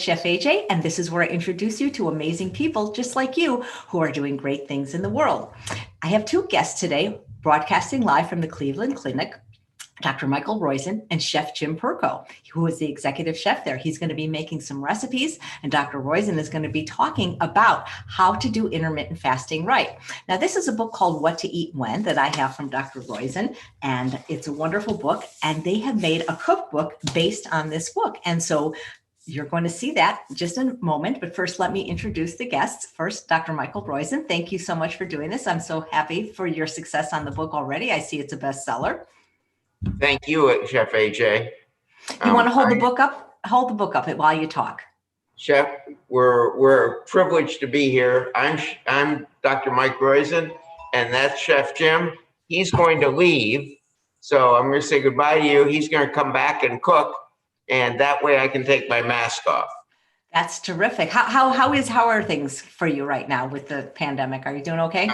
Chef AJ, and this is where I introduce you to amazing people just like you who are doing great things in the world. I have two guests today, broadcasting live from the Cleveland Clinic, Dr. Michael Roizen and Chef Jim Perko, who is the executive chef there. He's going to be making some recipes, and Dr. Roizen is going to be talking about how to do intermittent fasting right. Now, this is a book called What to Eat When that I have from Dr. Roizen, and it's a wonderful book, and they have made a cookbook based on this book. And so you're going to see that just in a moment, but first let me introduce the guests. First, Dr. Michael Roizen, thank you so much for doing this. I'm so happy for your success on the book already. I see it's a bestseller. Thank you, Chef AJ. You want to hold the book up? Hold the book up while you talk. Chef, we're privileged to be here. I'm Dr. Mike Roizen, and that's Chef Jim. He's going to leave, so I'm going to say goodbye to you. He's going to come back and cook, and that way I can take my mask off. That's terrific. How are things for you right now with the pandemic? Are you doing okay?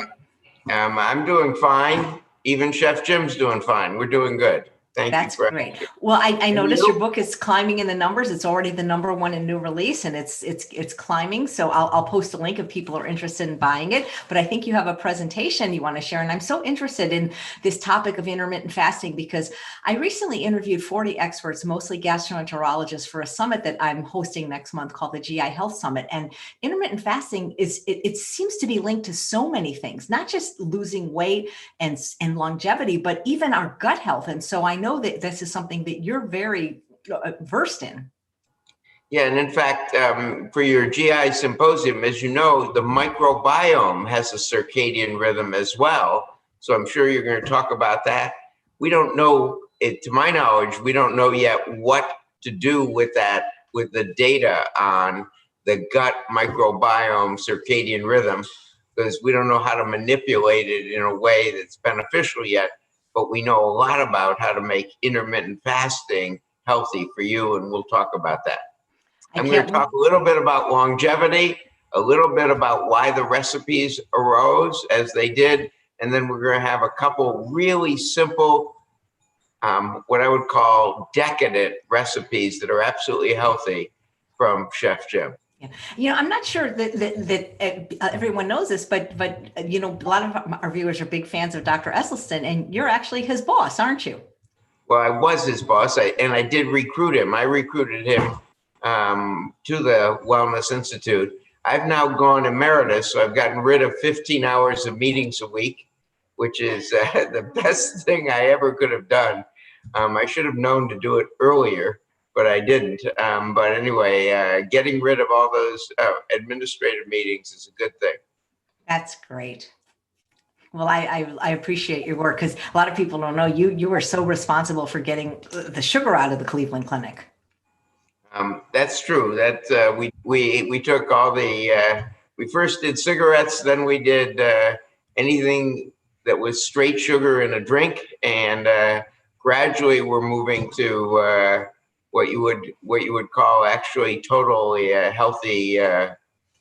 I'm doing fine. Even Chef Jim's doing fine. We're doing good. That's great. Well, I noticed your book is climbing in the numbers. It's already the #1 in new release, and it's climbing. So I'll post a link if people are interested in buying it. But I think you have a presentation you want to share, and I'm so interested in this topic of intermittent fasting because I recently interviewed 40 experts, mostly gastroenterologists, for a summit that I'm hosting next month called the GI Health Summit. And intermittent fasting it seems to be linked to so many things, not just losing weight and longevity, but even our gut health. And so I know that this is something that you're very versed in. Yeah, and in fact, for your GI symposium, as you know, the microbiome has a circadian rhythm as well. So I'm sure you're going to talk about that. We don't know, to my knowledge, we don't know yet what to do with that, with the data on the gut microbiome circadian rhythm, because we don't know how to manipulate it in a way that's beneficial yet. But we know a lot about how to make intermittent fasting healthy for you, and we'll talk about that. I'm going to talk a little bit about longevity, a little bit about why the recipes arose as they did, and then we're going to have a couple really simple, what I would call decadent recipes that are absolutely healthy from Chef Jim. Yeah. You know, I'm not sure that everyone knows this, but you know, a lot of our viewers are big fans of Dr. Esselstyn, and you're actually his boss, aren't you? Well, I was his boss, and I did recruit him. I recruited him to the Wellness Institute. I've now gone emeritus, so I've gotten rid of 15 hours of meetings a week, which is the best thing I ever could have done. I should have known to do it earlier, but I didn't. But anyway, getting rid of all those administrative meetings is a good thing. That's great. Well, I appreciate your work because a lot of people don't know you were so responsible for getting the sugar out of the Cleveland Clinic. That's true. That we took all the we first did cigarettes, then we did anything that was straight sugar in a drink, and gradually we're moving to what you would call actually totally healthy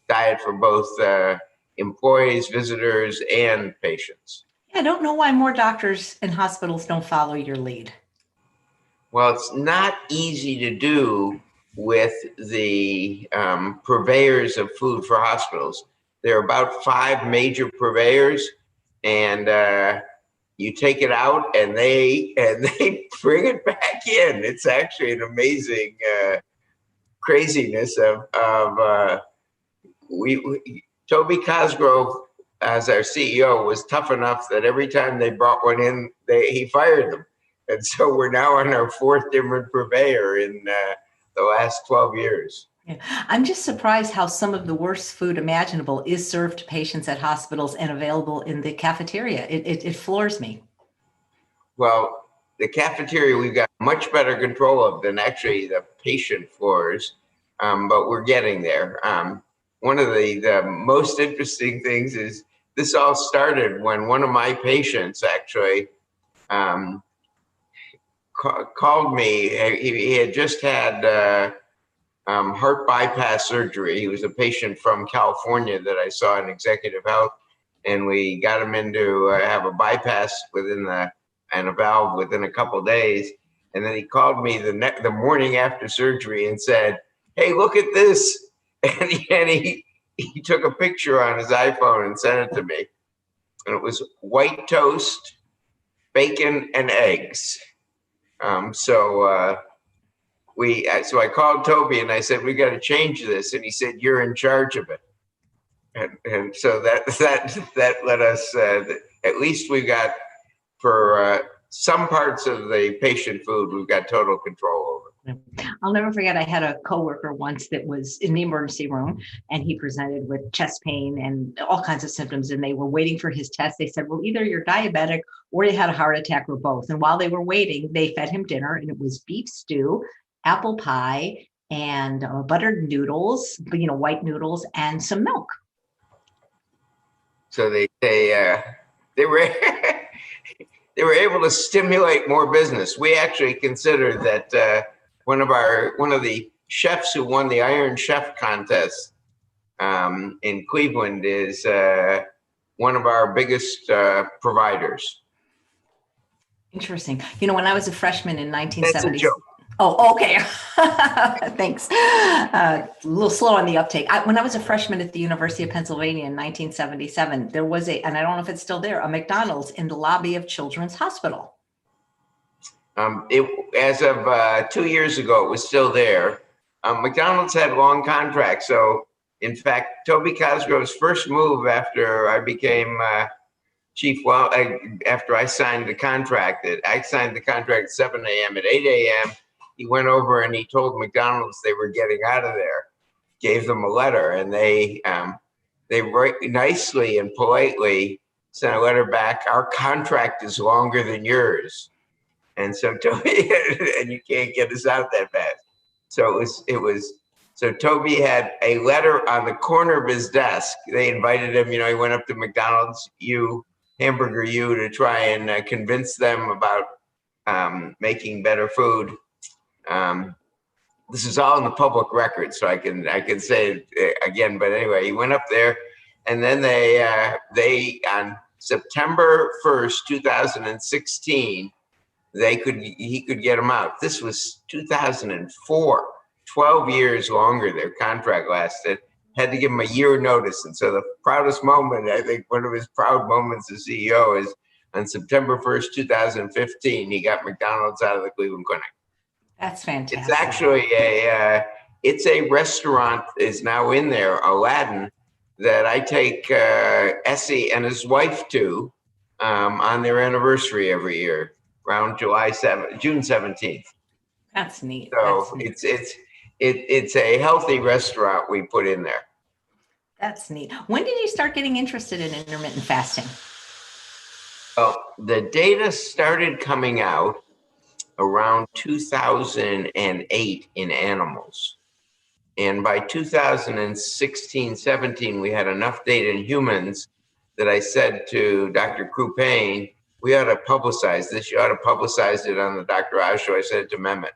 diet for both employees, visitors, and patients. I don't know why more doctors and hospitals don't follow your lead. Well, it's not easy to do with the purveyors of food for hospitals. There are about 5 major purveyors, and you take it out and they bring it back in. It's actually an amazing craziness of Toby Cosgrove, as our CEO, was tough enough that every time they brought one in, he fired them. And so we're now on our 4th different purveyor in the last 12 years. Yeah. I'm just surprised how some of the worst food imaginable is served to patients at hospitals and available in the cafeteria. It floors me. Well, the cafeteria we've got much better control of than actually the patient floors, but we're getting there. One of the most interesting things is this all started when one of my patients actually called me. He had just had heart bypass surgery. He was a patient from California that I saw in executive health, and we got him in to have a bypass and a valve within a couple of days. And then he called me the morning after surgery and said, hey, look at this. And he took a picture on his iPhone and sent it to me. And it was white toast, bacon, and eggs. So I called Toby and I said, we got to change this. And he said, you're in charge of it. And so that let us, at least we've got, for some parts of the patient food, we've got total control over. I'll never forget, I had a coworker once that was in the emergency room, and he presented with chest pain and all kinds of symptoms, and they were waiting for his test. They said, well, either you're diabetic or you had a heart attack or both. And while they were waiting, they fed him dinner, and it was beef stew, apple pie, and buttered noodles, white noodles, and some milk. So they were they were able to stimulate more business. We actually consider that one of the chefs who won the Iron Chef contest in Cleveland is one of our biggest providers. Interesting. When I was a freshman in 1970. That's a joke. Oh, okay. Thanks. A little slow on the uptake. When I was a freshman at the University of Pennsylvania in 1977, there was and I don't know if it's still there, a McDonald's in the lobby of Children's Hospital. As of 2 years ago, it was still there. McDonald's had long contracts. So in fact, Toby Cosgrove's first move after I became chief, after I signed the contract, I signed the contract at 7 a.m. At 8 a.m., he went over and he told McDonald's they were getting out of there, gave them a letter, and they nicely and politely sent a letter back. Our contract is longer than yours. And so Toby, and you can't get us out that fast. So so Toby had a letter on the corner of his desk. They invited him, he went up to McDonald's Hamburger U to try and convince them about making better food. This is all in the public record, so I can say it again. But anyway, he went up there, and then they on September 1st, 2016, he could get him out. This was 2004, 12 years longer their contract lasted. Had to give him a year notice. And so the proudest moment, I think one of his proud moments as CEO is on September 1st, 2015, he got McDonald's out of the Cleveland Clinic. That's fantastic. It's actually it's a restaurant is now in there, Aladdin, that I take Essie and his wife to on their anniversary every year around June 17th. That's neat. So That's neat. It's a healthy restaurant we put in there. That's neat. When did you start getting interested in intermittent fasting? Well, the data started coming out around 2008 in animals. And by 2016, 17, we had enough data in humans that I said to Dr. Krupain, we ought to publicize this. You ought to publicize it on the Dr. Oz show. I said it to Mehmet.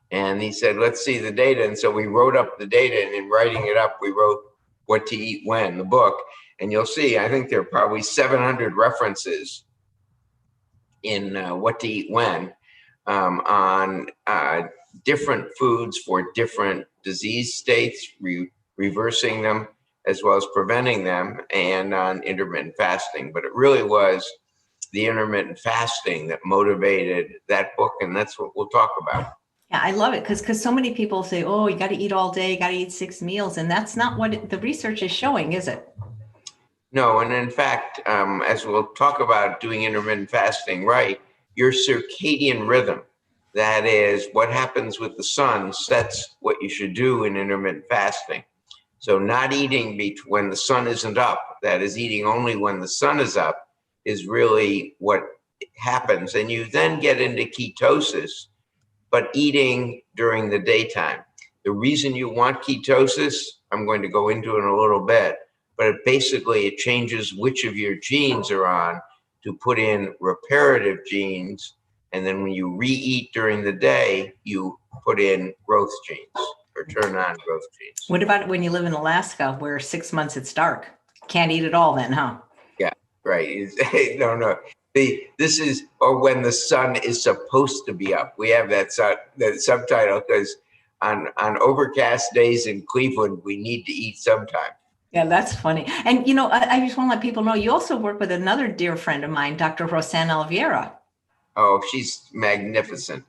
And he said, let's see the data. And so we wrote up the data, and in writing it up, we wrote What to Eat When, the book. And you'll see, I think there are probably 700 references in What to Eat When on different foods for different disease states, reversing them, as well as preventing them, and on intermittent fasting. But it really was the intermittent fasting that motivated that book, and that's what we'll talk about. Yeah, I love it because so many people say, oh, you got to eat all day, you got to eat 6 meals. And that's not what the research is showing, is it? No, and in fact, as we'll talk about doing intermittent fasting right, your circadian rhythm, that is what happens with the sun, sets what you should do in intermittent fasting. So not eating when the sun isn't up, that is eating only when the sun is up, is really what happens. And you then get into ketosis, but eating during the daytime. The reason you want ketosis, I'm going to go into in a little bit, but it changes which of your genes are on to put in reparative genes. And then when you re-eat during the day, you put in growth genes or turn on growth genes. What about when you live in Alaska where 6 months it's dark? Can't eat at all then, huh? Yeah, right. No. This is, or when the sun is supposed to be up. We have that subtitle because on overcast days in Cleveland, we need to eat sometime. Yeah, that's funny. And, I just want to let people know you also work with another dear friend of mine, Dr. Rosanne Oliveira. Oh, she's magnificent.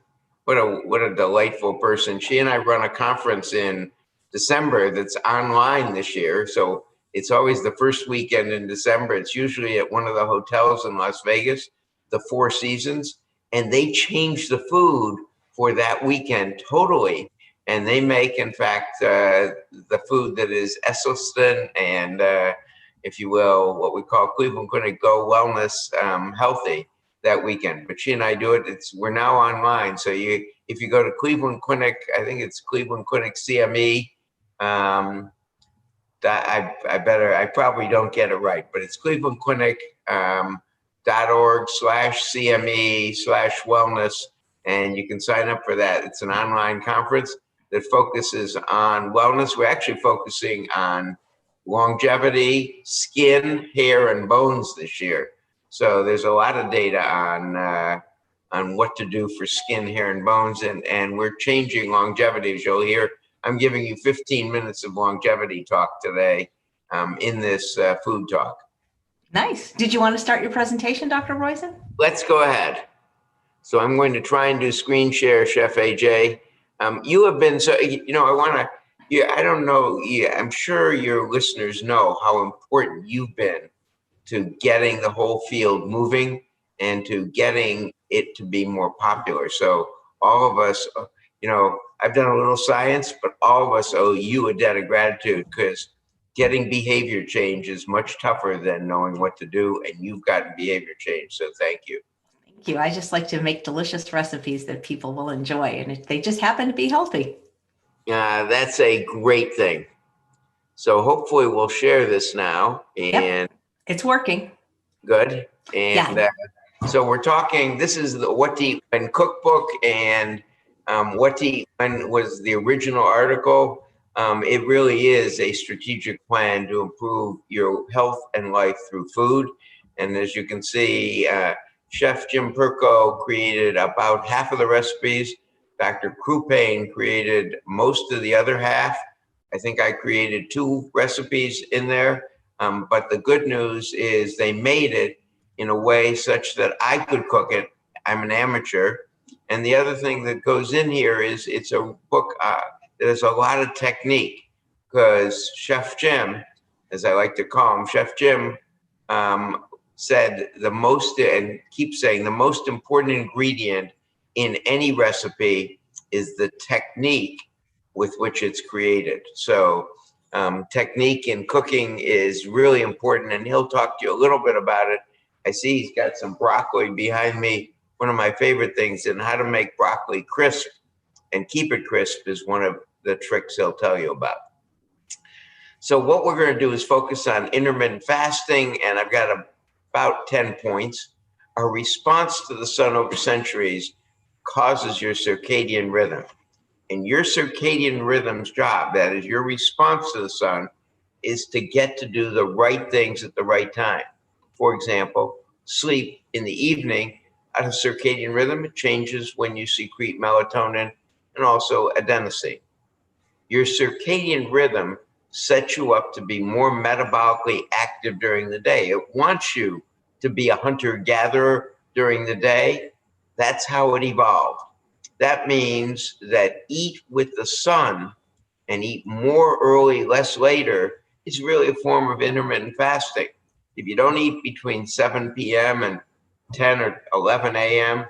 What a delightful person. She and I run a conference in December that's online this year. So it's always the first weekend in December. It's usually at one of the hotels in Las Vegas, the Four Seasons, and they change the food for that weekend totally. And they make, in fact, the food that is Esselstyn and, if you will, what we call Cleveland Clinic Go Wellness Healthy that weekend. But she and I do it. We're now online. So if you go to Cleveland Clinic, I think it's Cleveland Clinic CME. I probably don't get it right, but it's Cleveland Clinic .org/CME/wellness, and you can sign up for that. It's an online conference that focuses on wellness. We're actually focusing on longevity, skin, hair, and bones this year. So there's a lot of data on what to do for skin, hair, and bones, and we're changing longevity, as you'll hear. I'm giving you 15 minutes of longevity talk today in this food talk. Nice. Did you want to start your presentation, Dr. Roizen? Let's go ahead. So I'm going to try and do screen share, Chef AJ. You have been, so, I don't know, I'm sure your listeners know how important you've been to getting the whole field moving and to getting it to be more popular. So all of us, I've done a little science, but all of us owe you a debt of gratitude, because getting behavior change is much tougher than knowing what to do, and you've gotten behavior change. So thank you. Thank you. I just like to make delicious recipes that people will enjoy, and they just happen to be healthy. That's a great thing. So hopefully we'll share this now. And yep. It's working. Good. And yeah. So we're talking, this is the What to Eat When cookbook, and What to Eat When was the original article. It really is a strategic plan to improve your health and life through food. And as you can see, Chef Jim Perko created about half of the recipes. Dr. Croupain created most of the other half. I think I created 2 recipes in there. But the good news is they made it in a way such that I could cook it. I'm an amateur. And the other thing that goes in here is it's a book that has a lot of technique, because Chef Jim, as I like to call him, Chef Jim said the most, and keeps saying, the most important ingredient in any recipe is the technique with which it's created. So technique in cooking is really important, and he'll talk to you a little bit about it. I see he's got some broccoli behind me. One of my favorite things, and how to make broccoli crisp and keep it crisp is one of the tricks he'll tell you about. So what we're going to do is focus on intermittent fasting, and I've got about 10 points. Our response to the sun over centuries causes your circadian rhythm. And your circadian rhythm's job, that is your response to the sun, is to get to do the right things at the right time. For example, sleep in the evening. Out of circadian rhythm, it changes when you secrete melatonin and also adenosine. Your circadian rhythm sets you up to be more metabolically active during the day. It wants you to be a hunter-gatherer during the day. That's how it evolved. That means that eat with the sun and eat more early, less later is really a form of intermittent fasting. If you don't eat between 7 p.m. and 10 or 11 a.m.,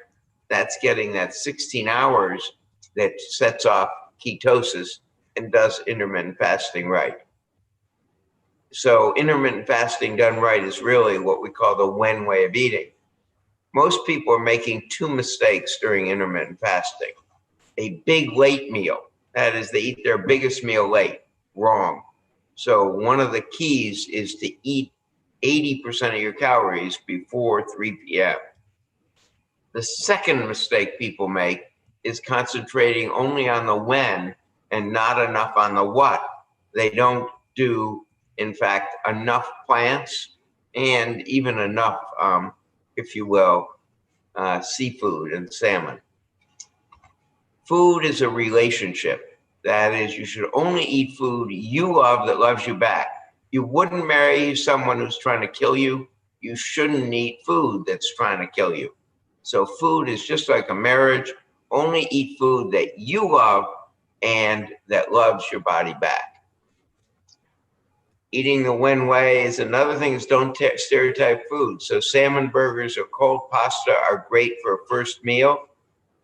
that's getting that 16 hours that sets off ketosis and does intermittent fasting right. So intermittent fasting done right is really what we call the Wen way of eating. Most people are making 2 mistakes during intermittent fasting. A big late meal, that is, they eat their biggest meal late. Wrong. So one of the keys is to eat 80% of your calories before 3 p.m. The second mistake people make is concentrating only on the when and not enough on the what. They don't do, in fact, enough plants and even enough, if you will, seafood and salmon. Food is a relationship. That is, you should only eat food you love that loves you back. You wouldn't marry someone who's trying to kill you. You shouldn't eat food that's trying to kill you. So food is just like a marriage. Only eat food that you love and that loves your body back. Eating the Wen way is another thing is don't stereotype food. So salmon burgers or cold pasta are great for a first meal,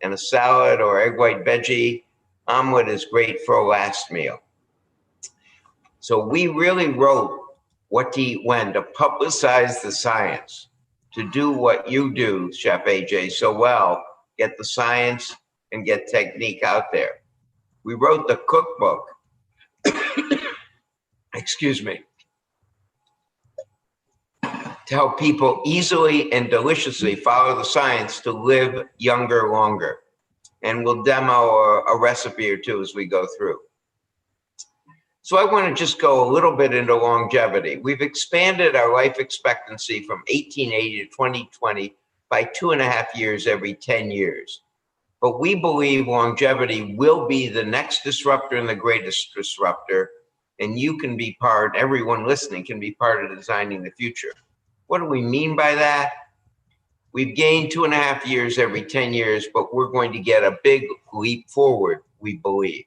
and a salad or egg white veggie omelet is great for a last meal. So we really wrote What to Eat When to publicize the science, to do what you do, Chef AJ, so well, get the science and get technique out there. We wrote the cookbook, excuse me, to help people easily and deliciously follow the science to live younger longer. And we'll demo a recipe or two as we go through. So I want to just go a little bit into longevity. We've expanded our life expectancy from 1880 to 2020 by 2.5 years every 10 years. But we believe longevity will be the next disruptor and the greatest disruptor. And you can be part, everyone listening can be part of designing the future. What do we mean by that? We've gained 2.5 years every 10 years, but we're going to get a big leap forward, we believe.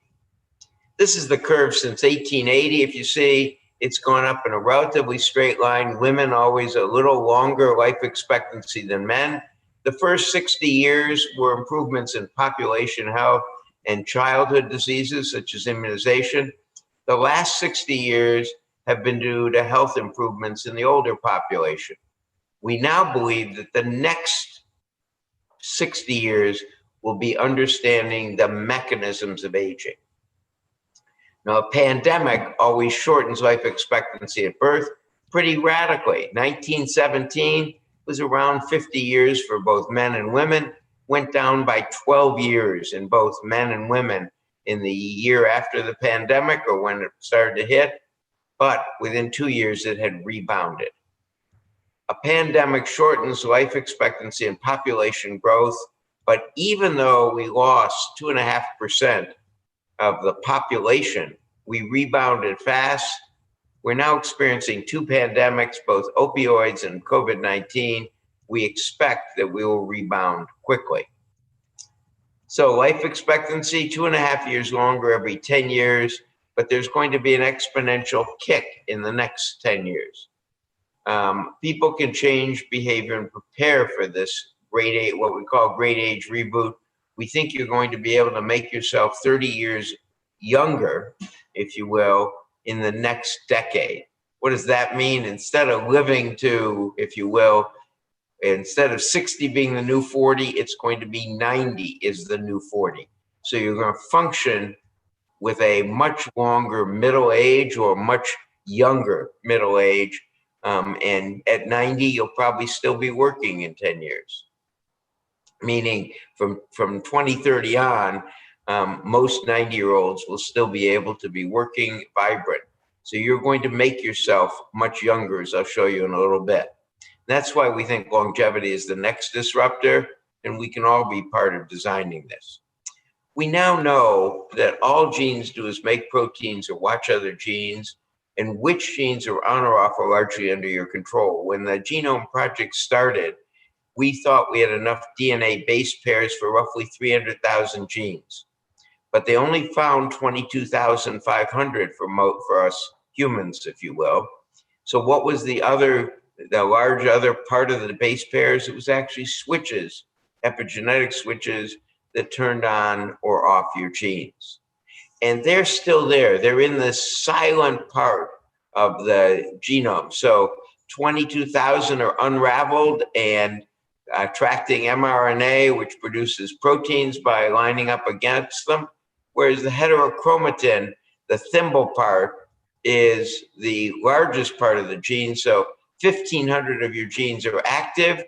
This is the curve since 1880. If you see, it's gone up in a relatively straight line. Women always a little longer life expectancy than men. The first 60 years were improvements in population health and childhood diseases such as immunization. The last 60 years have been due to health improvements in the older population. We now believe that the next 60 years will be understanding the mechanisms of aging. Now, a pandemic always shortens life expectancy at birth pretty radically. 1917 was around 50 years for both men and women, went down by 12 years in both men and women in the year after the pandemic or when it started to hit, but within 2 years it had rebounded. A pandemic shortens life expectancy and population growth, but even though we lost 2.5% of the population, we rebounded fast. We're now experiencing two pandemics, both opioids and COVID-19. We expect that we will rebound quickly. So life expectancy, 2.5 years longer every 10 years, but there's going to be an exponential kick in the next 10 years. People can change behavior and prepare for this great age, what we call great age reboot. We think you're going to be able to make yourself 30 years younger, if you will, in the next decade. What does that mean? Instead of living to, if you will, instead of 60 being the new 40, it's going to be 90 is the new 40. So you're going to function with a much longer middle age or much younger middle age. And at 90, you'll probably still be working in 10 years. Meaning from 2030 on, most 90-year-olds will still be able to be working vibrant. So you're going to make yourself much younger, as I'll show you in a little bit. That's why we think longevity is the next disruptor, and we can all be part of designing this. We now know that all genes do is make proteins or watch other genes, and which genes are on or off are largely under your control. When the Genome Project started, we thought we had enough DNA base pairs for roughly 300,000 genes, but they only found 22,500 for us humans, if you will. So what was the large other part of the base pairs? It was actually switches, epigenetic switches that turned on or off your genes. And they're still there. They're in the silent part of the genome. So 22,000 are unraveled and attracting mRNA, which produces proteins by lining up against them, whereas the heterochromatin, the thimble part, is the largest part of the gene. So 1,500 of your genes are active,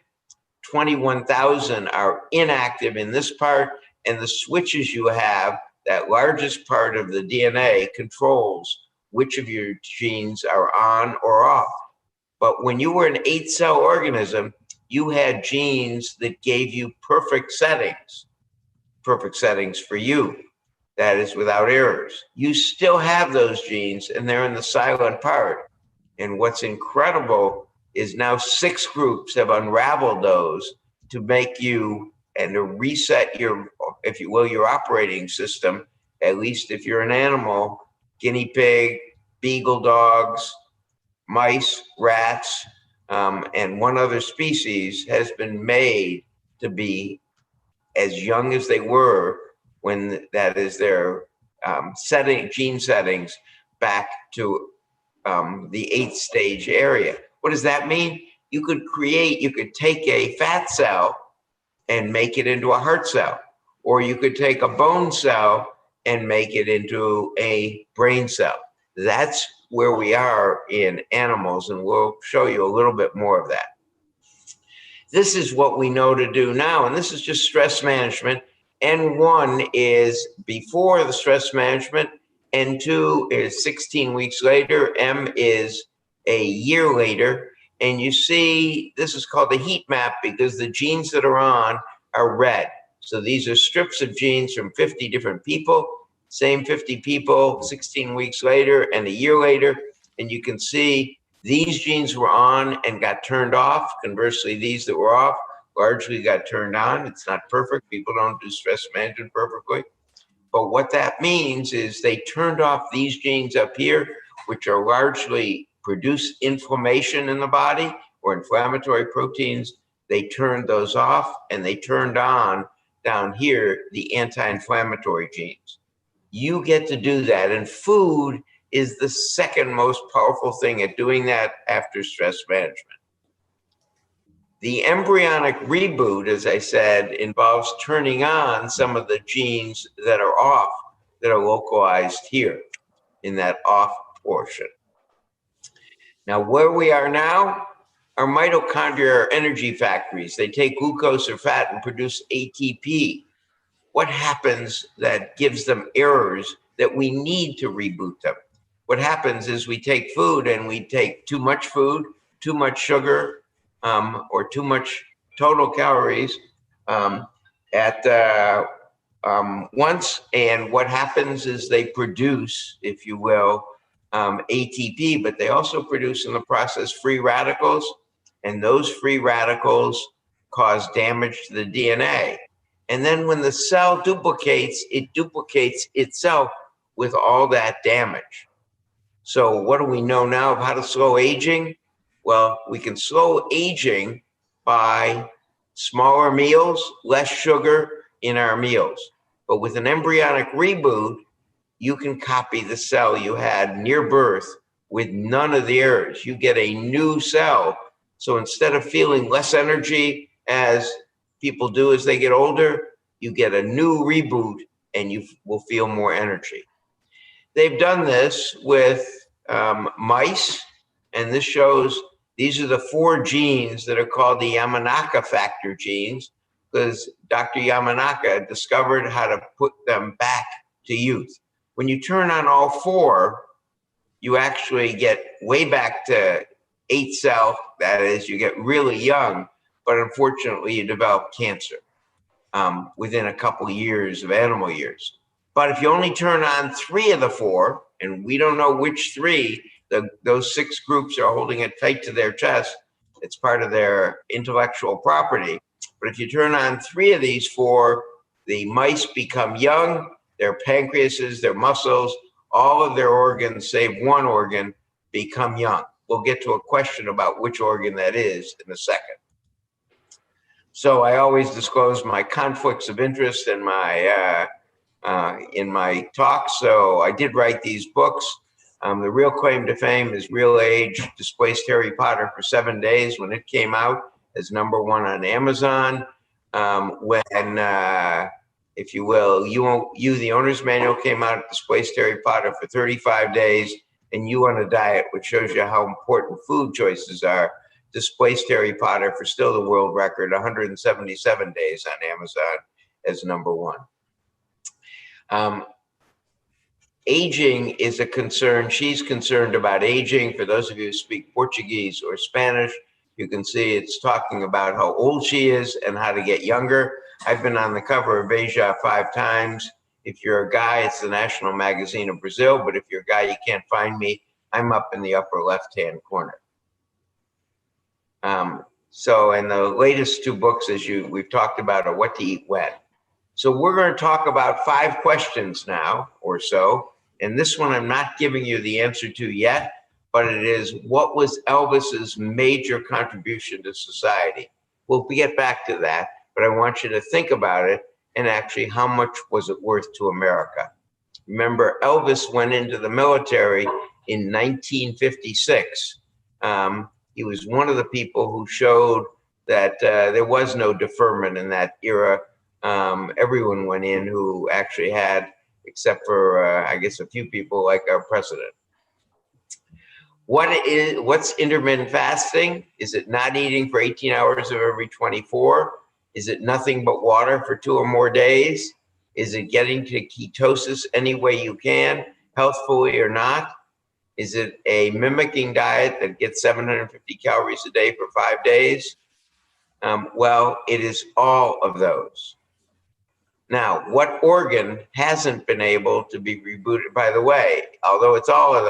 21,000 are inactive in this part, and the switches you have, that largest part of the DNA, controls which of your genes are on or off. But when you were an 8-cell organism, you had genes that gave you perfect settings for you. that is without errors. You still have those genes, and they're in the silent part. And what's incredible is now 6 groups have unraveled those to make you and to reset your, if you will, your operating system, at least if you're an animal, guinea pig, beagle dogs, mice, rats, and one other species has been made to be as young as they were when that is their gene settings back to the 8th stage area. What does that mean? You could take a fat cell and make it into a heart cell, or you could take a bone cell and make it into a brain cell. That's where we are in animals, and we'll show you a little bit more of that. This is what we know to do now, and this is just stress management. N1 is before the stress management, N2 is 16 weeks later, M is a year later, and you see this is called the heat map because the genes that are on are red. So these are strips of genes from 50 different people, same 50 people 16 weeks later and a year later, and you can see these genes were on and got turned off. Conversely, these that were off largely got turned on. It's not perfect. People don't do stress management perfectly. But what that means is they turned off these genes up here, which are largely produce inflammation in the body or inflammatory proteins. They turned those off, and they turned on down here the anti-inflammatory genes. You get to do that, and food is the second most powerful thing at doing that after stress management. The embryonic reboot, as I said, involves turning on some of the genes that are off, that are localized here in that off portion. Now, where we are now, our mitochondria are energy factories. They take glucose or fat and produce ATP. What happens that gives them errors that we need to reboot them? What happens is we take food and we take too much food, too much sugar, or too much total calories at once. And what happens is they produce, if you will, ATP, but they also produce in the process free radicals. And those free radicals cause damage to the DNA. And then when the cell duplicates, it duplicates itself with all that damage. So what do we know now of how to slow aging? Well, we can slow aging by smaller meals, less sugar in our meals. But with an embryonic reboot, you can copy the cell you had near birth with none of the errors. You get a new cell. So instead of feeling less energy as people do as they get older, you get a new reboot and you will feel more energy. They've done this with mice, and this shows these are the 4 genes that are called the Yamanaka factor genes, because Dr. Yamanaka discovered how to put them back to youth. When you turn on all 4, you actually get way back to 8 cell, that is, you get really young, but unfortunately you develop cancer within a couple of years of animal years. But if you only turn on 3 of the 4, and we don't know which 3, those 6 groups are holding it tight to their chest, it's part of their intellectual property. But if you turn on 3 of these 4, the mice become young, their pancreases, their muscles, all of their organs, save one organ, become young. We'll get to a question about which organ that is in a second. So I always disclose my conflicts of interest in my talks. So I did write these books. The real claim to fame is Real Age Displaced Harry Potter for 7 days when it came out as #1 on Amazon. If you will, You, the Owner's Manual came out, Displaced Harry Potter for 35 days, and You on a Diet, which shows you how important food choices are, displaced Harry Potter for still the world record, 177 days on Amazon as #1. Aging is a concern. She's concerned about aging. For those of you who speak Portuguese or Spanish, you can see it's talking about how old she is and how to get younger. I've been on the cover of Asia 5 times If you're a guy, it's the National Magazine of Brazil, but if you're a guy, you can't find me. I'm up in the upper left-hand corner. So, and the latest two books, as we've talked about, are What to Eat When. So we're going to talk about 5 questions now or so. And this one I'm not giving you the answer to yet, but it is, what was Elvis's major contribution to society? We'll get back to that, but I want you to think about it and actually how much was it worth to America? Remember, Elvis went into the military in 1956. He was one of the people who showed that there was no deferment in that era. Everyone went in who actually had, except for, I guess, a few people like our president. What's intermittent fasting? Is it not eating for 18 hours of every 24? Is it nothing but water for 2 or more days? Is it getting to ketosis any way you can, healthfully or not? Is it a mimicking diet that gets 750 calories a day for 5 days? Well, it is all of those. Now, what organ hasn't been able to be rebooted? By the way, although it's all of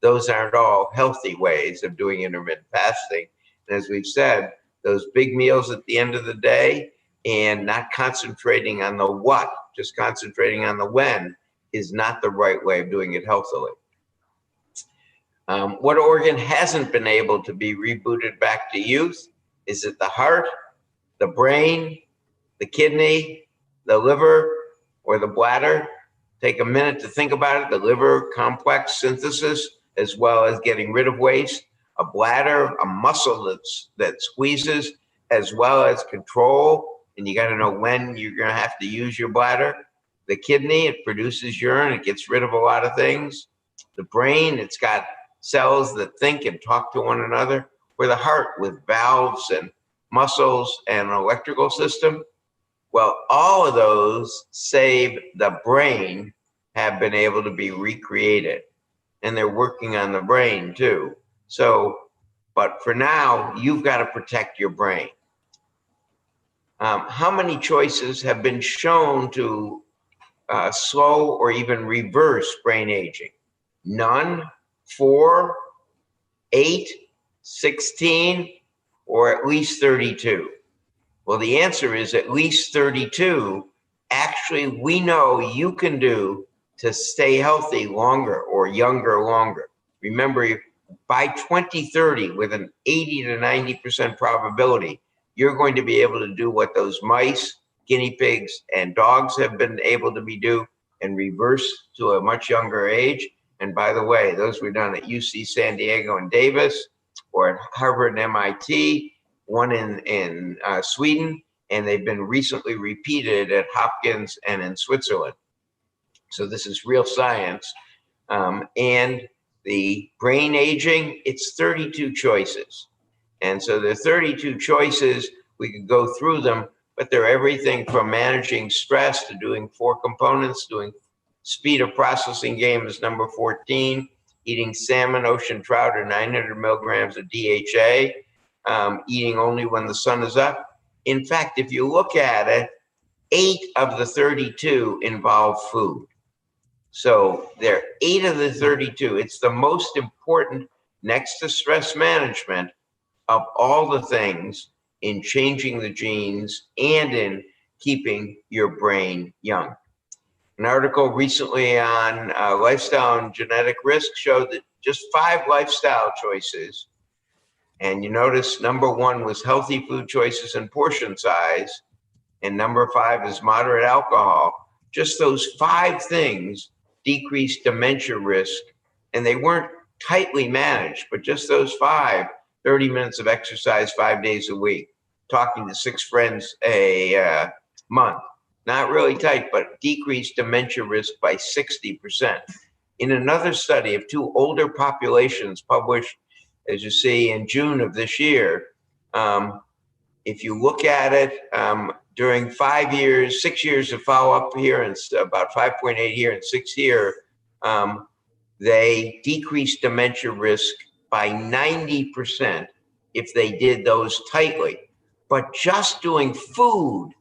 those aren't all healthy ways of doing intermittent fasting. And as we've said, those big meals at the end of the day and not concentrating on the what, just concentrating on the when, is not the right way of doing it healthily. What organ hasn't been able to be rebooted back to youth? Is it the heart, the brain, the kidney, the liver, or the bladder? Take a minute to think about it. The liver, complex synthesis, as well as getting rid of waste. A bladder, a muscle that squeezes, as well as control. And you got to know when you're going to have to use your bladder. The kidney, it produces urine. It gets rid of a lot of things. The brain, it's got cells that think and talk to one another. Or the heart, with valves and muscles and an electrical system. Well, all of those, save the brain, have been able to be recreated. And they're working on the brain too. So, but for now, you've got to protect your brain. How many choices have been shown to slow or even reverse brain aging? None, 4, 8, 16, or at least 32? Well, the answer is at least 32. Actually, we know you can do to stay healthy longer or younger longer. Remember, by 2030, with an 80 to 90% probability, you're going to be able to do what those mice, guinea pigs, and dogs have been able to do and reverse to a much younger age. And by the way, those were done at UC San Diego and Davis, or at Harvard and MIT, one in Sweden, and they've been recently repeated at Hopkins and in Switzerland. So this is real science. And the brain aging, it's 32 choices. And so the 32 choices, we could go through them, but they're everything from managing stress to doing 4 components, doing speed of processing game is number 14, eating salmon, ocean trout, or 900 milligrams of DHA, eating only when the sun is up. In fact, if you look at it, 8 of the 32 involve food. So there are 8 of the 32. It's the most important, next to stress management, of all the things in changing the genes and in keeping your brain young. An article recently on lifestyle and genetic risk showed that just 5 lifestyle choices, and you notice number 1 was healthy food choices and portion size, and number 5 is moderate alcohol. Just those 5 things decreased dementia risk, and they weren't tightly managed, but just those 5, 30 minutes of exercise 5 days a week, talking to 6 friends a month. Not really tight, but decreased dementia risk by 60%. In another study of 2 older populations published, as you see, in June of this year, if you look at it, during 5 years, 6 years of follow-up here, and about 5.8 here and 6 here, they decreased dementia risk by 90% if they did those tightly. But just doing food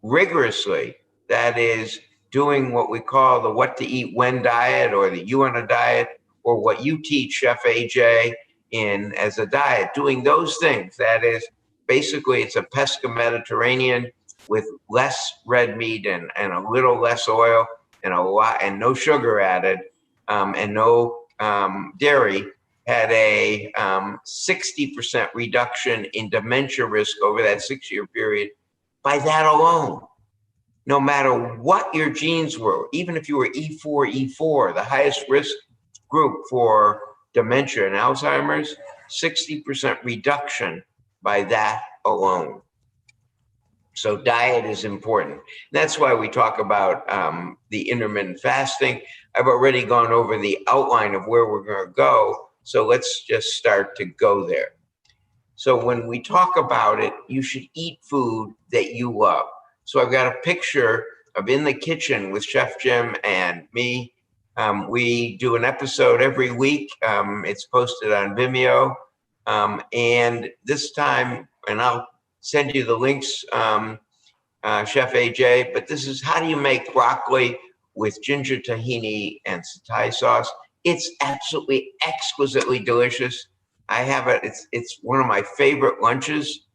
rigorously, that is doing what we call the what to eat when diet, or the you on a diet, or what you teach Chef AJ in as a diet, doing those things. That is, basically it's a pesca Mediterranean with less red meat and a little less oil and a lot and no sugar added, and no dairy, had a 60% reduction in dementia risk over that 6-year period by that alone. No matter what your genes were, even if you were E4, the highest risk group for dementia and Alzheimer's, 60% reduction by that alone. So diet is important. That's why we talk about the intermittent fasting. I've already gone over the outline of where we're going to go. So let's just start to go there. So when we talk about it, you should eat food that you love. So I've got a picture of in the kitchen with Chef Jim and me. We do an episode every week. It's posted on Vimeo. And this time, and I'll send you the links, Chef AJ, but this is how do you make broccoli with ginger tahini and satay sauce. It's absolutely exquisitely delicious. I have it, it's one of my favorite lunches.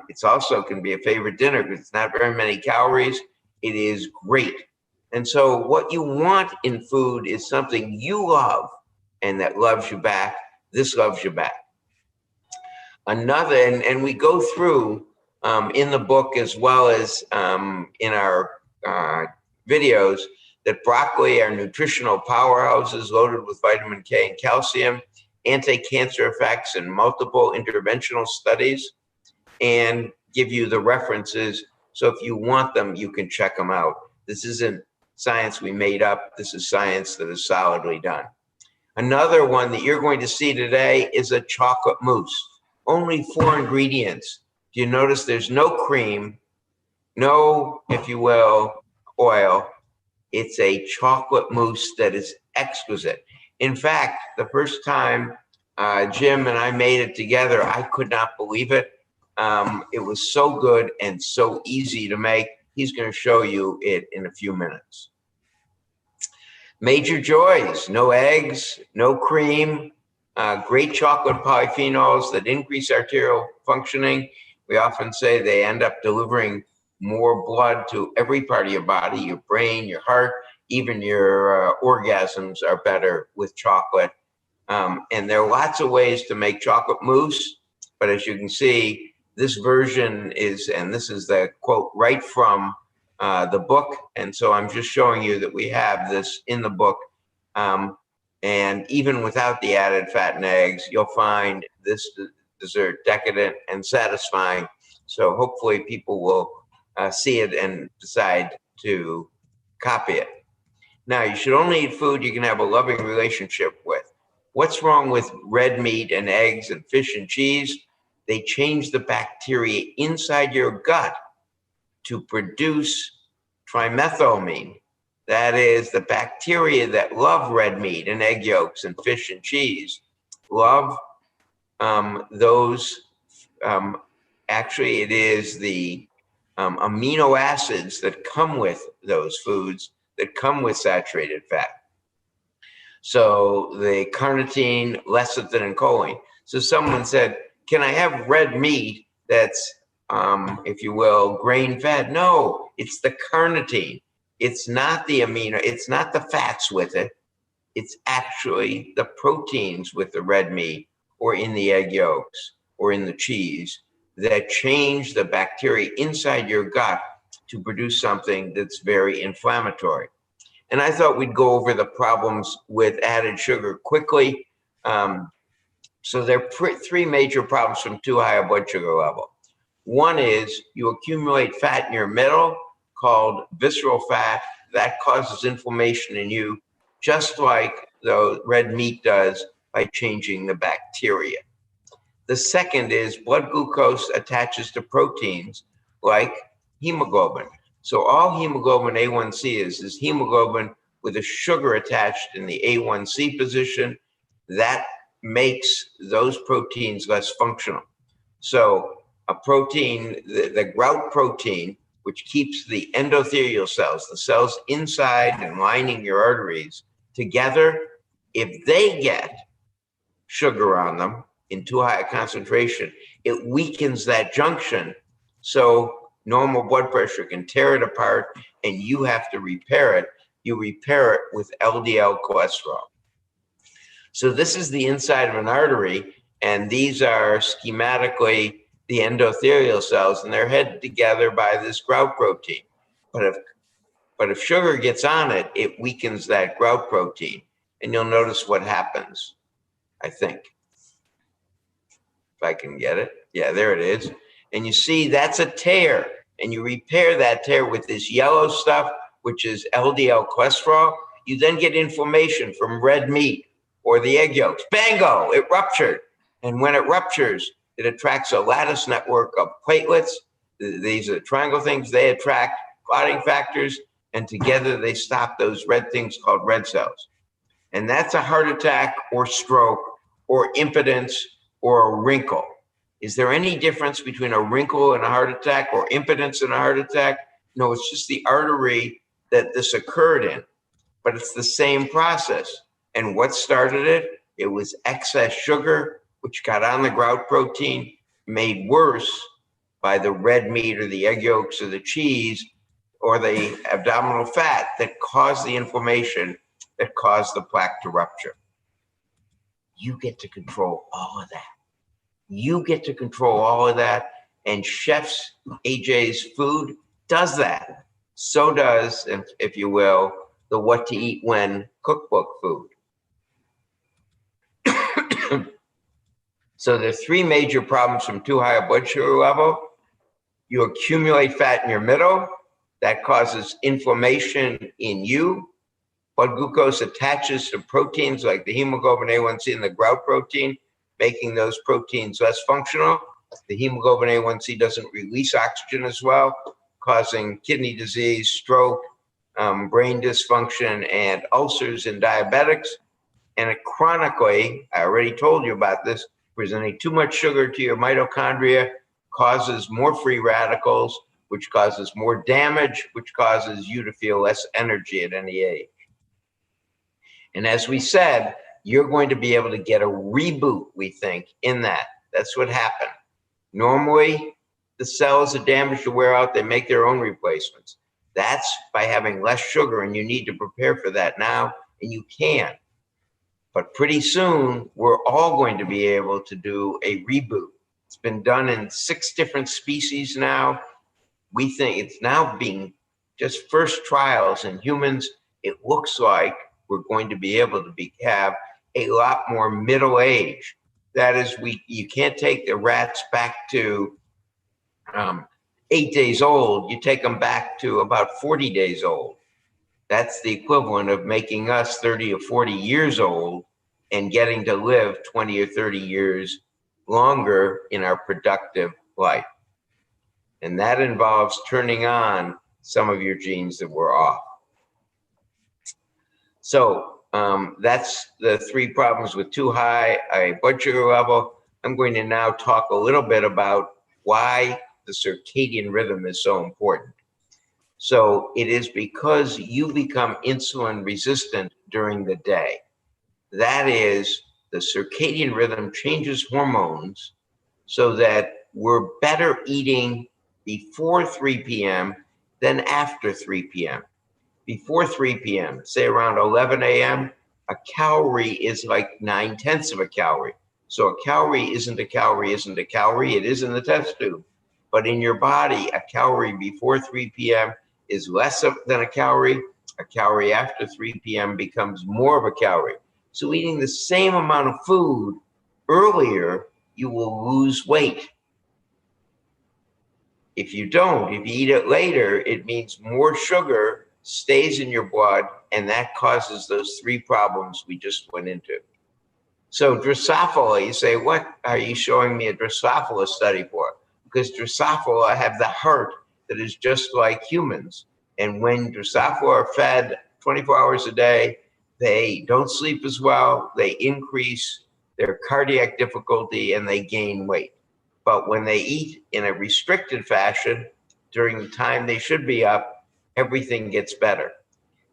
It's also can be a favorite dinner because it's not very many calories. It is great. And so what you want in food is something you love and that loves you back. This loves you back. Another, and we go through in the book as well as in our videos, that broccoli are nutritional powerhouses loaded with vitamin K and calcium, anti-cancer effects in multiple interventional studies, and give you the references. So if you want them, you can check them out. This isn't science we made up. This is science that is solidly done. Another one that you're going to see today is a chocolate mousse. Only 4 ingredients. Do you notice there's no cream, no, if you will, oil? It's a chocolate mousse that is exquisite. In fact, the first time Jim and I made it together, I could not believe it. It was so good and so easy to make. He's going to show you it in a few minutes. Major joys: no eggs, no cream, great chocolate polyphenols that increase arterial functioning. We often say they end up delivering more blood to every part of your body, your brain, your heart, even your orgasms are better with chocolate. And there are lots of ways to make chocolate mousse, but as you can see, this version is, and this is the quote right from the book. And so I'm just showing you that we have this in the book. And even without the added fat and eggs, you'll find this dessert decadent and satisfying. So hopefully people will see it and decide to copy it. Now, you should only eat food you can have a loving relationship with. What's wrong with red meat and eggs and fish and cheese? They change the bacteria inside your gut to produce trimethylamine. That is, the bacteria that love red meat and egg yolks and fish and cheese love those. Actually, it is the amino acids that come with those foods that come with saturated fat. So the carnitine, lecithin, and choline. So someone said, can I have red meat that's, if you will, grain-fed? No, it's the carnitine. It's not the amino, it's not the fats with it. It's actually the proteins with the red meat or in the egg yolks or in the cheese that change the bacteria inside your gut to produce something that's very inflammatory. And I thought we'd go over the problems with added sugar quickly. So there are 3 major problems from too high a blood sugar level. One is you accumulate fat in your middle called visceral fat. That causes inflammation in you, just like the red meat does by changing the bacteria. The second is blood glucose attaches to proteins like hemoglobin. So all hemoglobin A1C is hemoglobin with a sugar attached in the A1C position. That makes those proteins less functional. So a protein, the grout protein, which keeps the endothelial cells, the cells inside and lining your arteries together. If they get sugar on them in too high a concentration, it weakens that junction. So normal blood pressure can tear it apart and you have to repair it. You repair it with LDL cholesterol. So this is the inside of an artery, and these are schematically the endothelial cells, and they're held together by this grout protein. But if sugar gets on it, it weakens that grout protein, and you'll notice what happens, I think. If I can get it. Yeah, there it is. And you see that's a tear, and you repair that tear with this yellow stuff, which is LDL cholesterol. You then get inflammation from red meat or the egg yolks. Bango, it ruptured. And when it ruptures, it attracts a lattice network of platelets. These are the triangle things. They attract clotting factors, and together they stop those red things called red cells. And that's a heart attack or stroke or impotence or a wrinkle. Is there any difference between a wrinkle and a heart attack or impotence and a heart attack? No, it's just the artery that this occurred in, but it's the same process. And what started it? It was excess sugar, which got on the grout protein, made worse by the red meat or the egg yolks or the cheese or the abdominal fat that caused the inflammation that caused the plaque to rupture. You get to control all of that. You get to control all of that, and Chef's AJ's food does that. So does, if you will, the What to Eat When cookbook food. So there are three major problems from too high a blood sugar level. You accumulate fat in your middle. That causes inflammation in you. Blood glucose attaches to proteins like the hemoglobin A1C and the grout protein, making those proteins less functional. The hemoglobin A1C doesn't release oxygen as well, causing kidney disease, stroke, brain dysfunction, and ulcers in diabetics. And chronically, I already told you about this, presenting too much sugar to your mitochondria causes more free radicals, which causes more damage, which causes you to feel less energy at any age. And as we said, you're going to be able to get a reboot, we think, in that. That's what happened. Normally, the cells are damaged or wear out, they make their own replacements. That's by having less sugar, and you need to prepare for that now, and you can. But pretty soon, we're all going to be able to do a reboot. It's been done in 6 different species now. We think it's now being just first trials in humans. It looks like we're going to be able to have a lot more middle age. That is, you can't take the rats back to 8 days old. You take them back to about 40 days old. That's the equivalent of making us 30 or 40 years old and getting to live 20 or 30 years longer in our productive life. And that involves turning on some of your genes that were off. So that's the 3 problems with too high a blood sugar level. I'm going to now talk a little bit about why the circadian rhythm is so important. So it is because you become insulin resistant during the day. That is, the circadian rhythm changes hormones so that we're better eating before 3 p.m. than after 3 p.m. Before 3 p.m., say around 11 a.m., a calorie is like 9/10 of a calorie. So a calorie isn't a calorie, isn't a calorie. It is in the test tube. But in your body, a calorie before 3 p.m. is less than a calorie. A calorie after 3 p.m. becomes more of a calorie. So eating the same amount of food earlier, you will lose weight. If you don't, if you eat it later, it means more sugar stays in your blood, and that causes those 3 problems we just went into. So Drosophila, you say, what are you showing me a Drosophila study for? Because Drosophila have the heart that is just like humans. And when Drosophila are fed 24 hours a day, they don't sleep as well, they increase their cardiac difficulty, and they gain weight. But when they eat in a restricted fashion, during the time they should be up, everything gets better.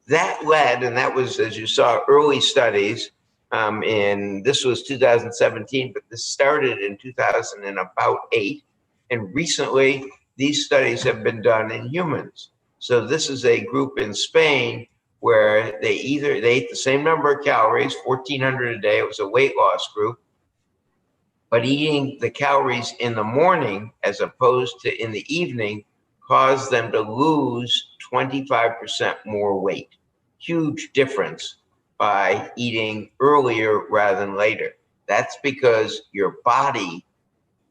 That led, and that was, as you saw, early studies this was 2017, but this started in 2008. And recently, these studies have been done in humans. So this is a group in Spain where they ate the same number of calories, 1,400 a day. It was a weight loss group, but eating the calories in the morning as opposed to in the evening caused them to lose 25% more weight. Huge difference by eating earlier rather than later. That's because your body,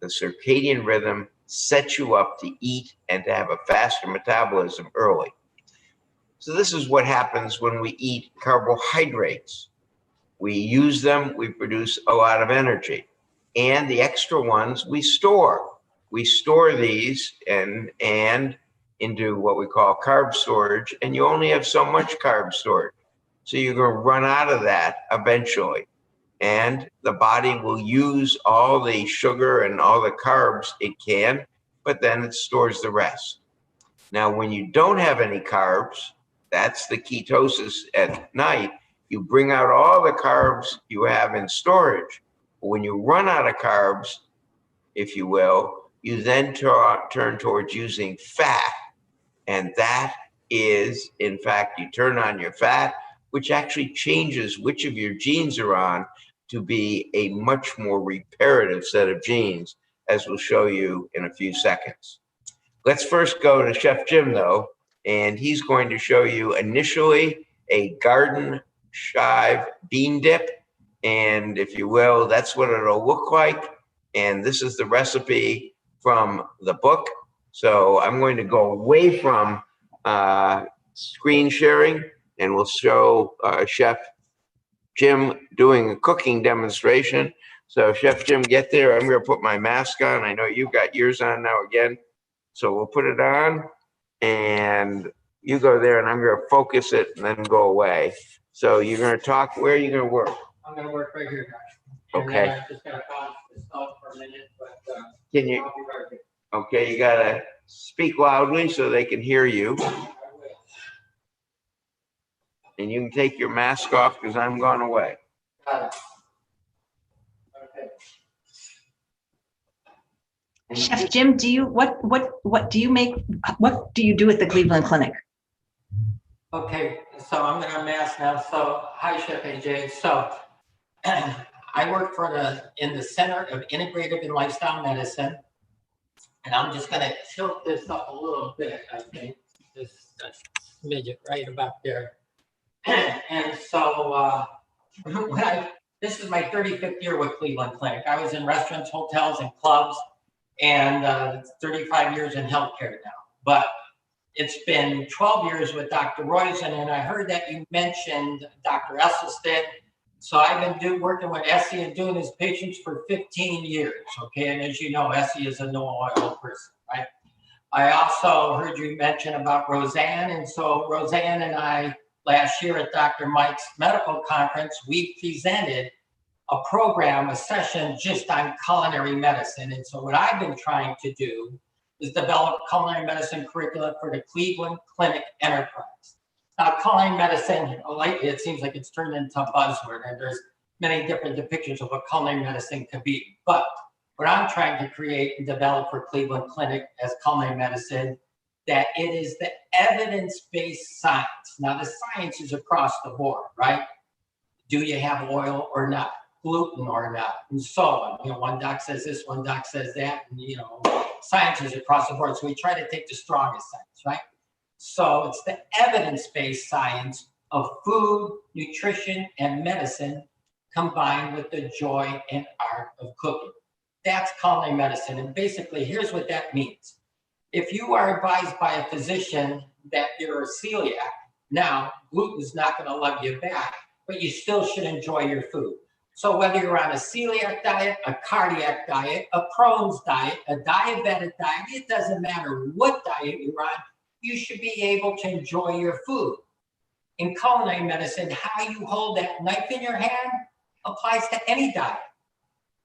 the circadian rhythm, sets you up to eat and to have a faster metabolism early. So this is what happens when we eat carbohydrates. We use them, we produce a lot of energy. And the extra ones we store. We store these and into what we call carb storage, and you only have so much carb storage. So you're going to run out of that eventually. And the body will use all the sugar and all the carbs it can, but then it stores the rest. Now, when you don't have any carbs, that's the ketosis at night, you bring out all the carbs you have in storage. But when you run out of carbs, if you will, you then turn towards using fat. And that is, in fact, you turn on your fat, which actually changes which of your genes are on to be a much more reparative set of genes, as we'll show you in a few seconds. Let's first go to Chef Jim, though, and he's going to show you initially a garden chive bean dip. And if you will, that's what it'll look like. And this is the recipe from the book. So I'm going to go away from screen sharing, and we'll show Chef Jim doing a cooking demonstration. So Chef Jim, get there. I'm going to put my mask on. I know you've got yours on now again. So we'll put it on, and you go there, and I'm going to focus it and then go away. So you're going to talk. Where are you going to work? I'm going to work right here, guys. Okay. I just got to pause this out for a minute, but Can you? I'll be right here. Okay, you got to speak loudly so they can hear you. I will. And you can take your mask off because I'm going away. Got it. Okay. Chef Jim, do you what do you make? What do you do at the Cleveland Clinic? Okay, so I'm going to mask now. So, hi, Chef AJ. So, I work in the Center of Integrative and Lifestyle Medicine, and I'm just going to tilt this up a little bit. I think just a smidget right about there. And so, this is my 35th year with Cleveland Clinic. I was in restaurants, hotels, and clubs, and 35 years in healthcare now. But it's been 12 years with Dr. Roizen, and I heard that you mentioned Dr. Esselstyn. So I've been working with Essie and doing his patients for 15 years, okay? And as you know, Essie is a no-oil person, right? I also heard you mention about Roseanne, and so Roseanne and I, last year at Dr. Mike's medical conference, we presented a program, a session just on culinary medicine. And so what I've been trying to do is develop culinary medicine curricula for the Cleveland Clinic enterprise. Now, culinary medicine, lately it seems like it's turned into a buzzword, and there's many different depictions of what culinary medicine could be. But what I'm trying to create and develop for Cleveland Clinic as culinary medicine, that it is the evidence-based science. Now, the science is across the board, right? Do you have oil or not? Gluten or not? And so on. You know, one doc says this, one doc says that, and you know, science is across the board. So we try to take the strongest science, right? So it's the evidence-based science of food, nutrition, and medicine combined with the joy and art of cooking. That's culinary medicine. And basically, here's what that means. If you are advised by a physician that you're a celiac, now gluten's not going to love you back, but you still should enjoy your food. So whether you're on a celiac diet, a cardiac diet, a Crohn's diet, a diabetic diet, it doesn't matter what diet you're on, you should be able to enjoy your food. In culinary medicine, how you hold that knife in your hand applies to any diet.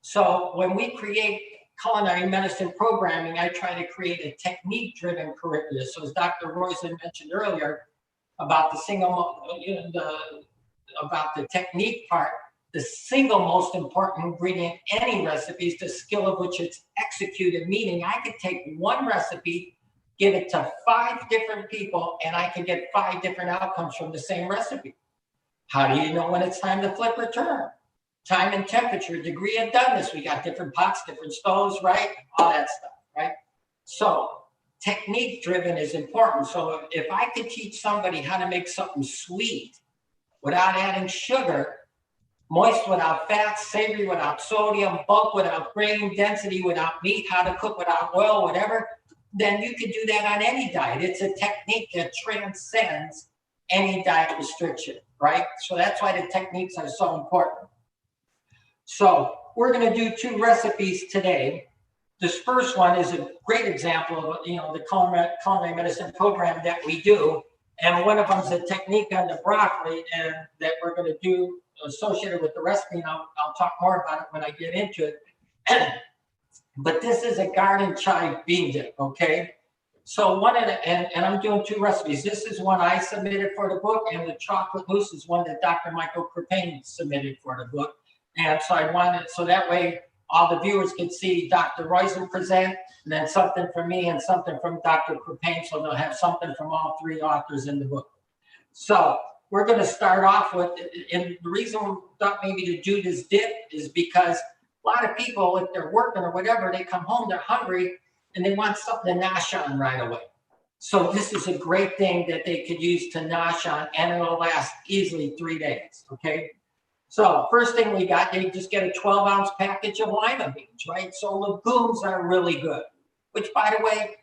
So when we create culinary medicine programming, I try to create a technique-driven curriculum. So as Dr. Roizen mentioned earlier about about the technique part, the single most important ingredient in any recipe is the skill of which it's executed, meaning I could take one recipe, give it to 5 different people, and I can get 5 different outcomes from the same recipe. How do you know when it's time to flip return? Time and temperature, degree of doneness. We got different pots, different stoves, right? All that stuff, right? So technique driven is important. So if I could teach somebody how to make something sweet without adding sugar, moist without fat, savory without sodium, bulk without grain, density without meat, how to cook without oil, whatever, then you could do that on any diet. It's a technique that transcends any diet restriction, right? So that's why the techniques are so important. So we're going to do 2 recipes today. This first one is a great example of, the culinary medicine program that we do. And one of them is a technique on the broccoli and that we're going to do associated with the recipe. And I'll talk more about it when I get into it. But this is a garden chive bean dip, okay? So one of the, and I'm doing 2 recipes. This is one I submitted for the book, and the chocolate mousse is one that Dr. Michael Kripane submitted for the book. And so I wanted, so that way all the viewers could see Dr. Roizen present, and then something from me and something from Dr. Kripane, so they'll have something from all 3 authors in the book. So we're going to start off with, and the reason we thought maybe to do this dip is because a lot of people, if they're working or whatever, they come home, they're hungry, and they want something to nosh on right away. So this is a great thing that they could use to nosh on, and it'll last easily 3 days, okay? So first thing we got, you just get a 12-ounce package of lima beans, right? So legumes are really good, which, by the way,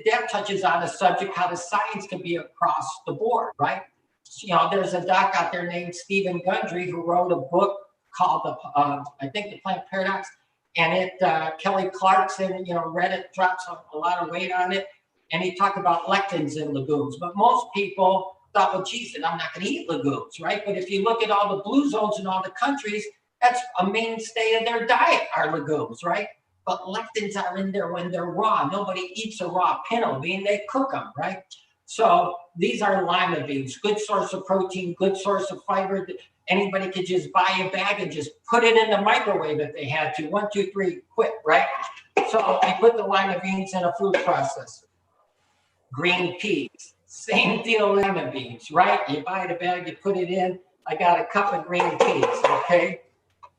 that touches on a subject, how the science can be across the board, right? So, there's a doc out there named Stephen Gundry who wrote a book called, I think, The Plant Paradox, and Kelly Clarkson, read it, drops a lot of weight on it, and he talked about lectins in legumes. But most people thought, well, geez, then I'm not going to eat legumes, right? But if you look at all the blue zones in all the countries, that's a mainstay of their diet are legumes, right? But lectins are in there when they're raw. Nobody eats a raw pinto bean, they cook them, right? So these are lima beans, good source of protein, good source of fiber. Anybody could just buy a bag and just put it in the microwave if they had to. 1, 2, 3, quick, right? So I put the lima beans in a food processor. Green peas, same deal, lima beans, right? You buy the bag, you put it in. I got a cup of green peas, okay?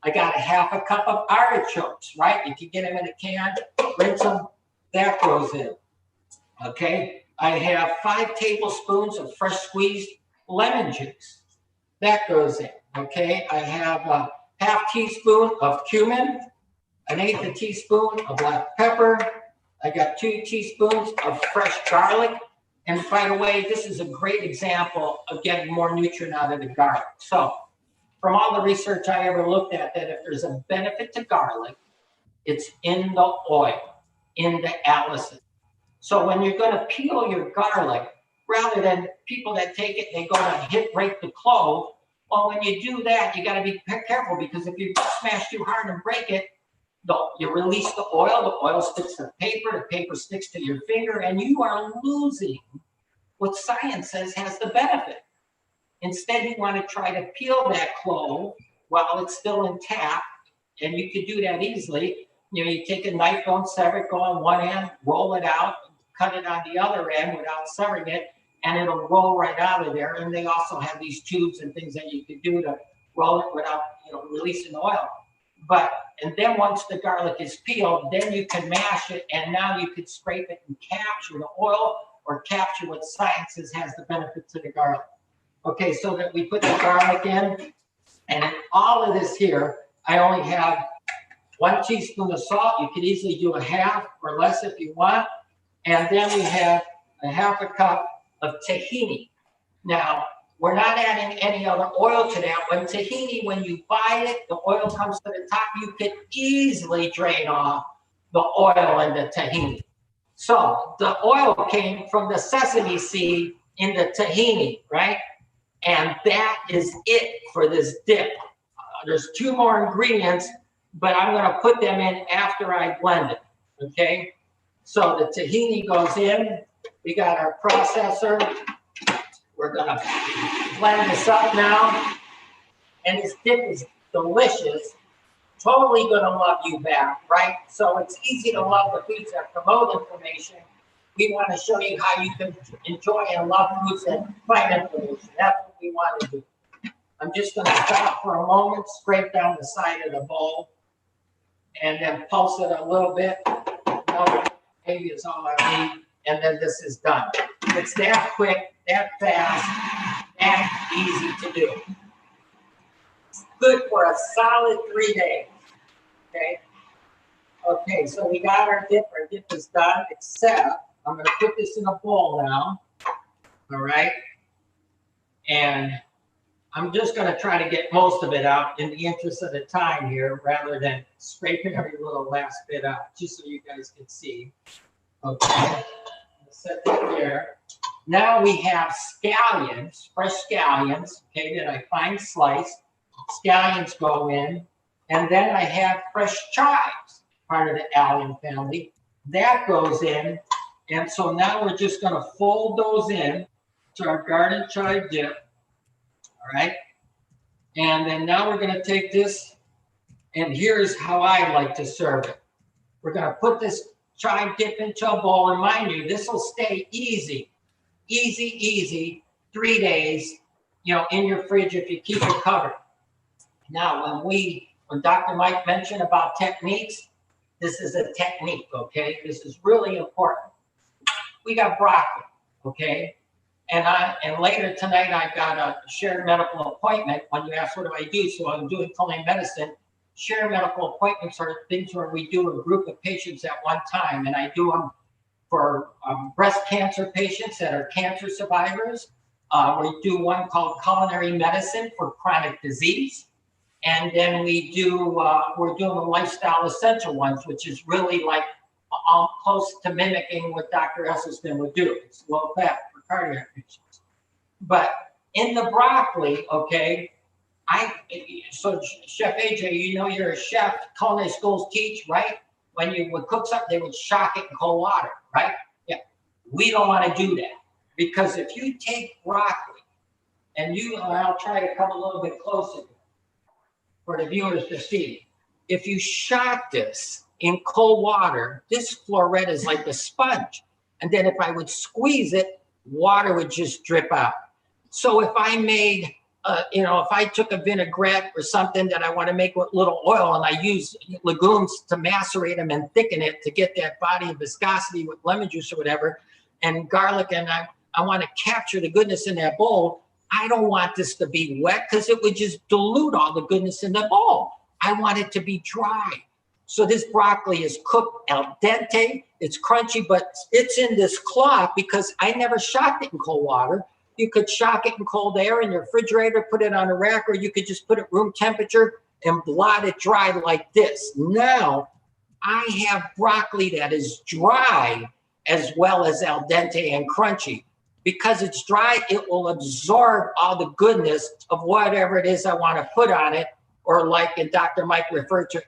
I got a half a cup of artichokes, right? You can get them in a can, rinse them, that goes in, okay? I have 5 tablespoons of fresh squeezed lemon juice. That goes in, okay? I have a half teaspoon of cumin, 1/8 teaspoon of black pepper. I got 2 teaspoons of fresh garlic. And by the way, this is a great example of getting more nutrient out of the garlic. So from all the research I ever looked at, that if there's a benefit to garlic, it's in the oil, in the allicin. So when you're going to peel your garlic, rather than people that take it, they go to break the clove. Well, when you do that, you got to be careful, because if you smash too hard and break it, you release the oil sticks to the paper sticks to your finger, and you are losing what science says has the benefit. Instead, you want to try to peel that clove while it's still intact, and you can do that easily. You take a knife, don't sever it, go on one end, roll it out, cut it on the other end without severing it, and it'll roll right out of there. And they also have these tubes and things that you can do to roll it without, releasing the oil. And then once the garlic is peeled, then you can mash it, and now you can scrape it and capture the oil, or capture what science says has the benefit to the garlic. Okay, so that we put the garlic in, and in all of this here, I only have 1 teaspoon of salt. You could easily do a half or less if you want. And then we have a half a cup of tahini. Now, we're not adding any other oil to that. When tahini, when you buy it, the oil comes to the top. You can easily drain off the oil in the tahini. So the oil came from the sesame seed in the tahini, right? And that is it for this dip. There's 2 more ingredients but I'm gonna put them in after I blend it, okay? So the tahini goes in, we got our processor. We're gonna blend this up now. And this dip is delicious. Totally gonna love you back, right? So it's easy to love the foods that promote inflammation. We wanna show you how you can enjoy and love foods that fight inflammation. That's what we wanna do. I'm just gonna stop for a moment, scrape down the side of the bowl, and then pulse it a little bit. Maybe is all I need, and then this is done. It's that quick, that fast, that easy to do. It's good for a solid 3 days, okay? Okay, so we got our dip is done, except I'm gonna put this in a bowl now, all right? And I'm just gonna try to get most of it out in the interest of the time here, rather than scraping every little last bit out, just so you guys can see. Okay, set that there. Now we have scallions, fresh scallions, okay, that I fine sliced. Scallions go in, and then I have fresh chives, part of the allium family. That goes in, and so now we're just gonna fold those in to our garden chive dip, all right? And then now we're gonna take this, and here's how I like to serve it. We're gonna put this chive dip into a bowl, and mind you, this will stay easy, 3 days, you know, in your fridge if you keep it covered. Now, when Dr. Mike mentioned about techniques, this is a technique, okay? This is really important. We got broccoli, okay? And later tonight, I've got a shared medical appointment. When you ask, what do I do? So I'm doing culinary medicine. Shared medical appointments are things where we do a group of patients at one time, and I do them for breast cancer patients that are cancer survivors. We do one called Culinary Medicine for chronic disease. And then we do, we're doing the lifestyle essential ones, which is really like close to mimicking what Dr. Esselstyn would do. It's low fat for cardiac patients. But in the broccoli, okay, so Chef AJ, you know you're a chef, culinary schools teach, right? When you would cook something, they would shock it in cold water, right? Yeah, we don't want to do that, because if you take broccoli and I'll try to come a little bit closer for the viewers to see. If you shock this in cold water, this floret is like a sponge. And then if I would squeeze it, water would just drip out. So if I made, if I took a vinaigrette or something that I want to make with little oil, and I use legumes to macerate them and thicken it to get that body of viscosity with lemon juice or whatever, and garlic, and I want to capture the goodness in that bowl, I don't want this to be wet because it would just dilute all the goodness in the bowl. I want it to be dry. So this broccoli is cooked al dente. It's crunchy, but it's in this cloth because I never shocked it in cold water. You could shock it in cold air in your refrigerator, put it on a rack, or you could just put it room temperature and blot it dry like this. Now I have broccoli that is dry as well as al dente and crunchy. Because it's dry, it will absorb all the goodness of whatever it is I want to put on it. Or like Dr. Mike referred to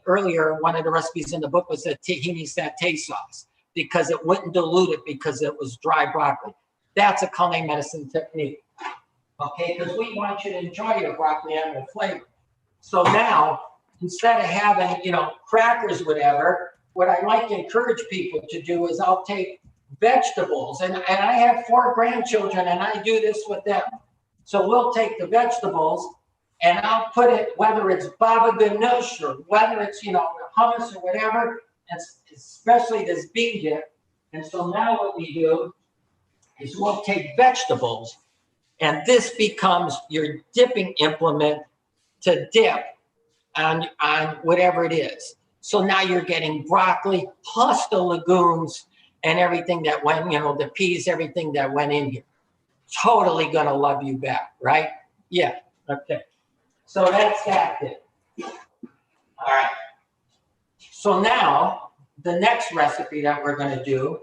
earlier, one of the recipes in the book was a tahini satay sauce, because it wouldn't dilute it because it was dry broccoli. That's a culinary medicine technique, okay? Because we want you to enjoy your broccoli and the flavor. So now, instead of having, crackers, whatever, what I like to encourage people to do is I'll take vegetables, and I have 4 grandchildren, and I do this with them. So we'll take the vegetables, and I'll put it, whether it's baba ganoush or whether it's, hummus or whatever, especially this bean dip. And so now what we do is we'll take vegetables, and this becomes your dipping implement to dip on whatever it is. So now you're getting broccoli plus the legumes and everything that went, the peas, everything that went in here. Totally gonna love you back, right? Yeah, okay. So that's that dip. All right. So now, the next recipe that we're gonna do,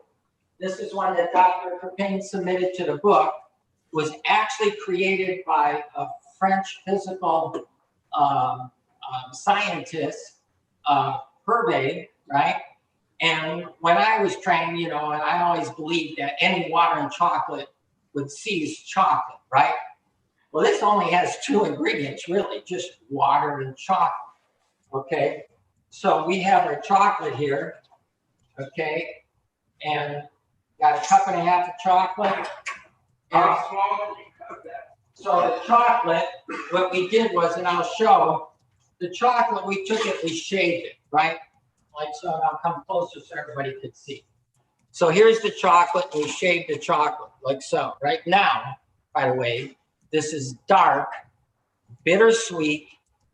this is one that Dr. Perko submitted to the book, was actually created by a French physical scientist purvey, right? And when I was trained, you know, and I always believed that any water and chocolate would seize chocolate, right? Well, this only has 2 ingredients, really, just water and chocolate, okay? So we have our chocolate here, okay? And got 1.5 cups of chocolate. And so the chocolate, what we did was, and I'll show, the chocolate, we took it, we shaved it, right? Like so, and I'll come closer so everybody can see. So here's the chocolate, and we shaved the chocolate, like so. Right now, by the way, this is dark, bittersweet,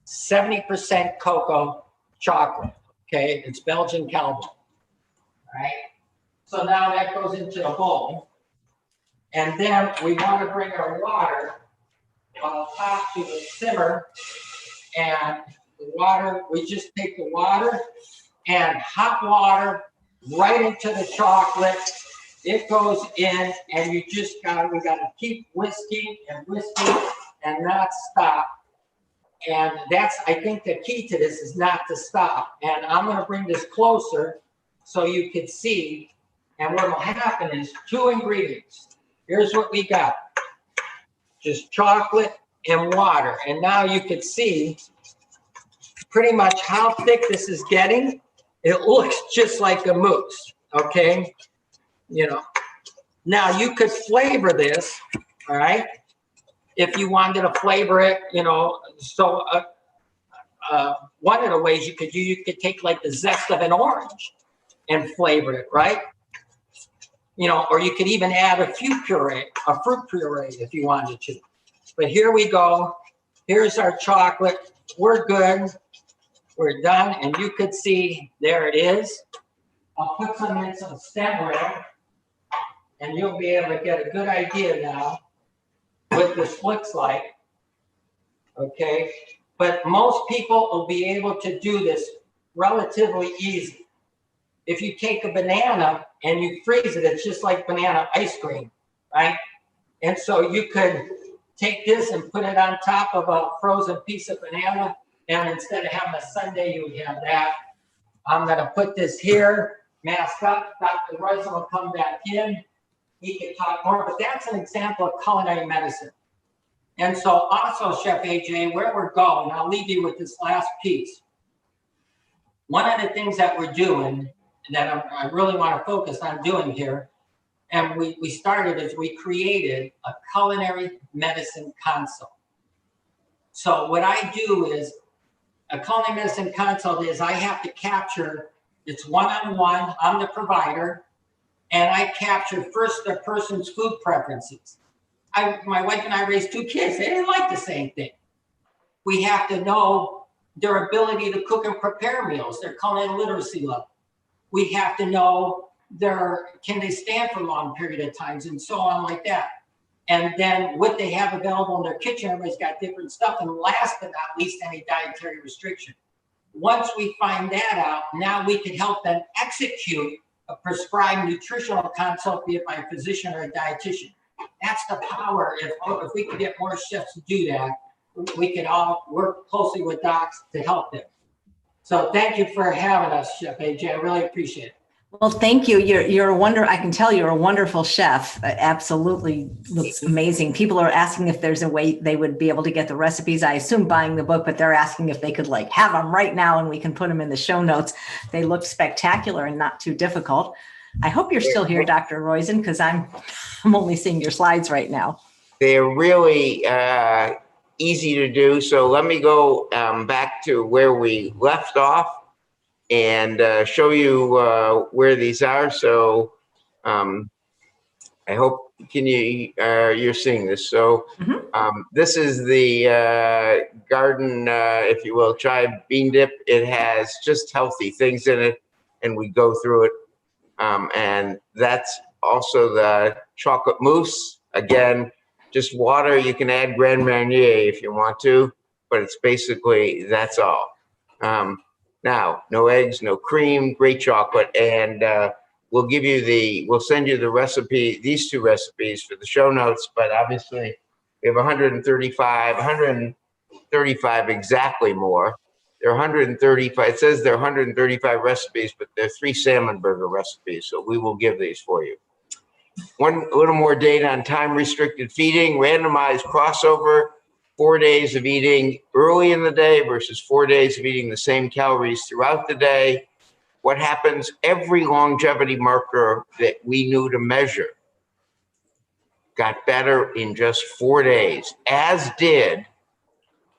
70% cocoa chocolate, okay? It's Belgian Calvin, right? So now that goes into the bowl. And then we want to bring our water on top to a simmer. And the water, we just take the water and hot water right into the chocolate. It goes in, and we got to keep whisking and whisking and not stop. And that's, I think the key to this is not to stop. And I'm going to bring this closer so you can see. And what will happen is 2 ingredients. Here's what we got. Just chocolate and water. And now you can see pretty much how thick this is getting. It looks just like a mousse, okay? You know, now you could flavor this, all right? If you wanted to flavor it, you know, so one of the ways you could do, you could take like the zest of an orange and flavor it, right? You know, or you could even add a fruit puree if you wanted to. But here we go. Here's our chocolate. We're good. We're done. And you could see, there it is. I'll put some in some stem oil, and you'll be able to get a good idea now what this looks like. Okay. But most people will be able to do this relatively easy. If you take a banana and you freeze it, it's just like banana ice cream, right? And so you could take this and put it on top of a frozen piece of banana, and instead of having a sundae, you would have that. I'm gonna put this here, mask up. Dr. Roizen will come back in. He can talk more, but that's an example of culinary medicine. And so also, Chef AJ, where we're going, I'll leave you with this last piece. One of the things that we're doing that I really want to focus on doing here, and we started is we created a culinary medicine consult. So what I do is, a culinary medicine consult is I have to capture, it's one-on-one, I'm the provider, and I capture first the person's food preferences. My wife and I raised 2 kids, they didn't like the same thing. We have to know their ability to cook and prepare meals, their culinary literacy level. We have to know can they stand for long period of times, and so on like that. And then what they have available in their kitchen, everybody's got different stuff. And last but not least, any dietary restriction. Once we find that out, now we can help them execute a prescribed nutritional consult, be it by a physician or a dietitian. That's the power. If we could get more chefs to do that, we could all work closely with docs to help them. So thank you for having us, Chef AJ. I really appreciate it. Well, thank you. You're a I can tell you're a wonderful chef. It absolutely looks amazing. People are asking if there's a way they would be able to get the recipes. I assume buying the book, but they're asking if they could like have them right now and we can put them in the show notes. They look spectacular and not too difficult. I hope you're still here, Dr. Roizen, because I'm only seeing your slides right now. They're really easy to do. So let me go back to where we left off and show you where these are. So I hope you're seeing this. So this is the garden, if you will, chive bean dip. It has just healthy things in it, and we go through it. And that's also the chocolate mousse. Again, just water. You can add Grand Marnier if you want to, but it's basically, that's all. Now, no eggs, no cream, great chocolate. And we'll send you the recipe, these 2 recipes for the show notes, but obviously we have 135 exactly more. There are 135, it says there are 135 recipes, but there are 3 salmon burger recipes, so we will give these for you. One little more data on time-restricted feeding, randomized crossover, 4 days of eating early in the day versus 4 days of eating the same calories throughout the day. What happens? Every longevity marker that we knew to measure got better in just 4 days, as did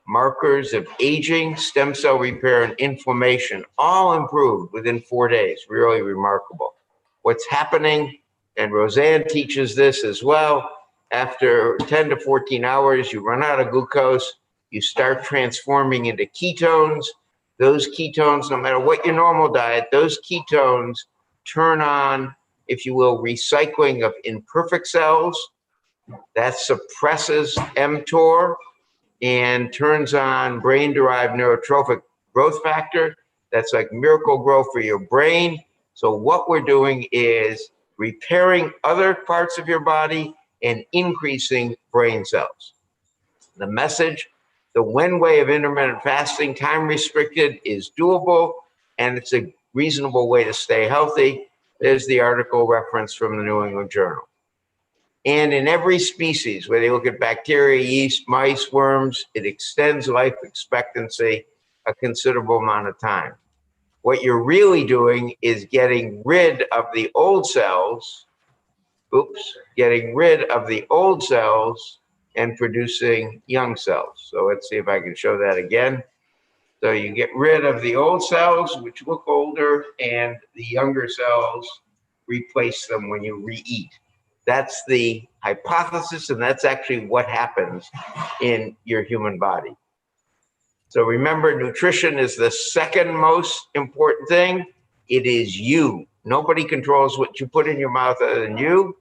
markers of aging, stem cell repair, and inflammation, all improved within 4 days. Really remarkable. What's happening, and Roseanne teaches this as well, after 10 to 14 hours, you run out of glucose, you start transforming into ketones. Those ketones, no matter what your normal diet, those ketones turn on, if you will, recycling of imperfect cells. That suppresses mTOR and turns on brain-derived neurotrophic growth factor. That's like miracle growth for your brain. So what we're doing is repairing other parts of your body and increasing brain cells. The message, the Wen way of intermittent fasting, time restricted, is doable, and it's a reasonable way to stay healthy. There's the article reference from the New England Journal. And in every species, where they look at bacteria, yeast, mice, worms, it extends life expectancy a considerable amount of time. What you're really doing is getting rid of the old cells, getting rid of the old cells and producing young cells. So let's see if I can show that again. So you get rid of the old cells, which look older, and the younger cells, replace them when you re-eat. That's the hypothesis, and that's actually what happens in your human body. So remember, nutrition is the second most important thing. It is you. Nobody controls what you put in your mouth other than you.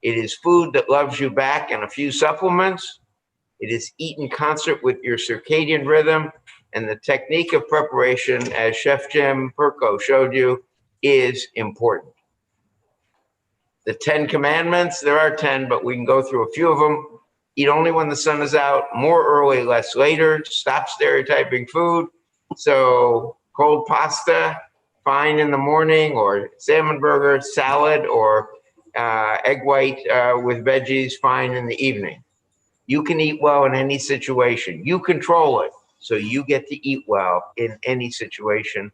It is food that loves you back and a few supplements. It is eat in concert with your circadian rhythm. And the technique of preparation, as Chef Jim Perko showed you, is important. The 10 commandments, there are 10, but we can go through a few of them. Eat only when the sun is out, more early, less later, stop stereotyping food. So cold pasta, fine in the morning, or salmon burger, salad, or egg white with veggies, fine in the evening. You can eat well in any situation. You control it, so you get to eat well in any situation.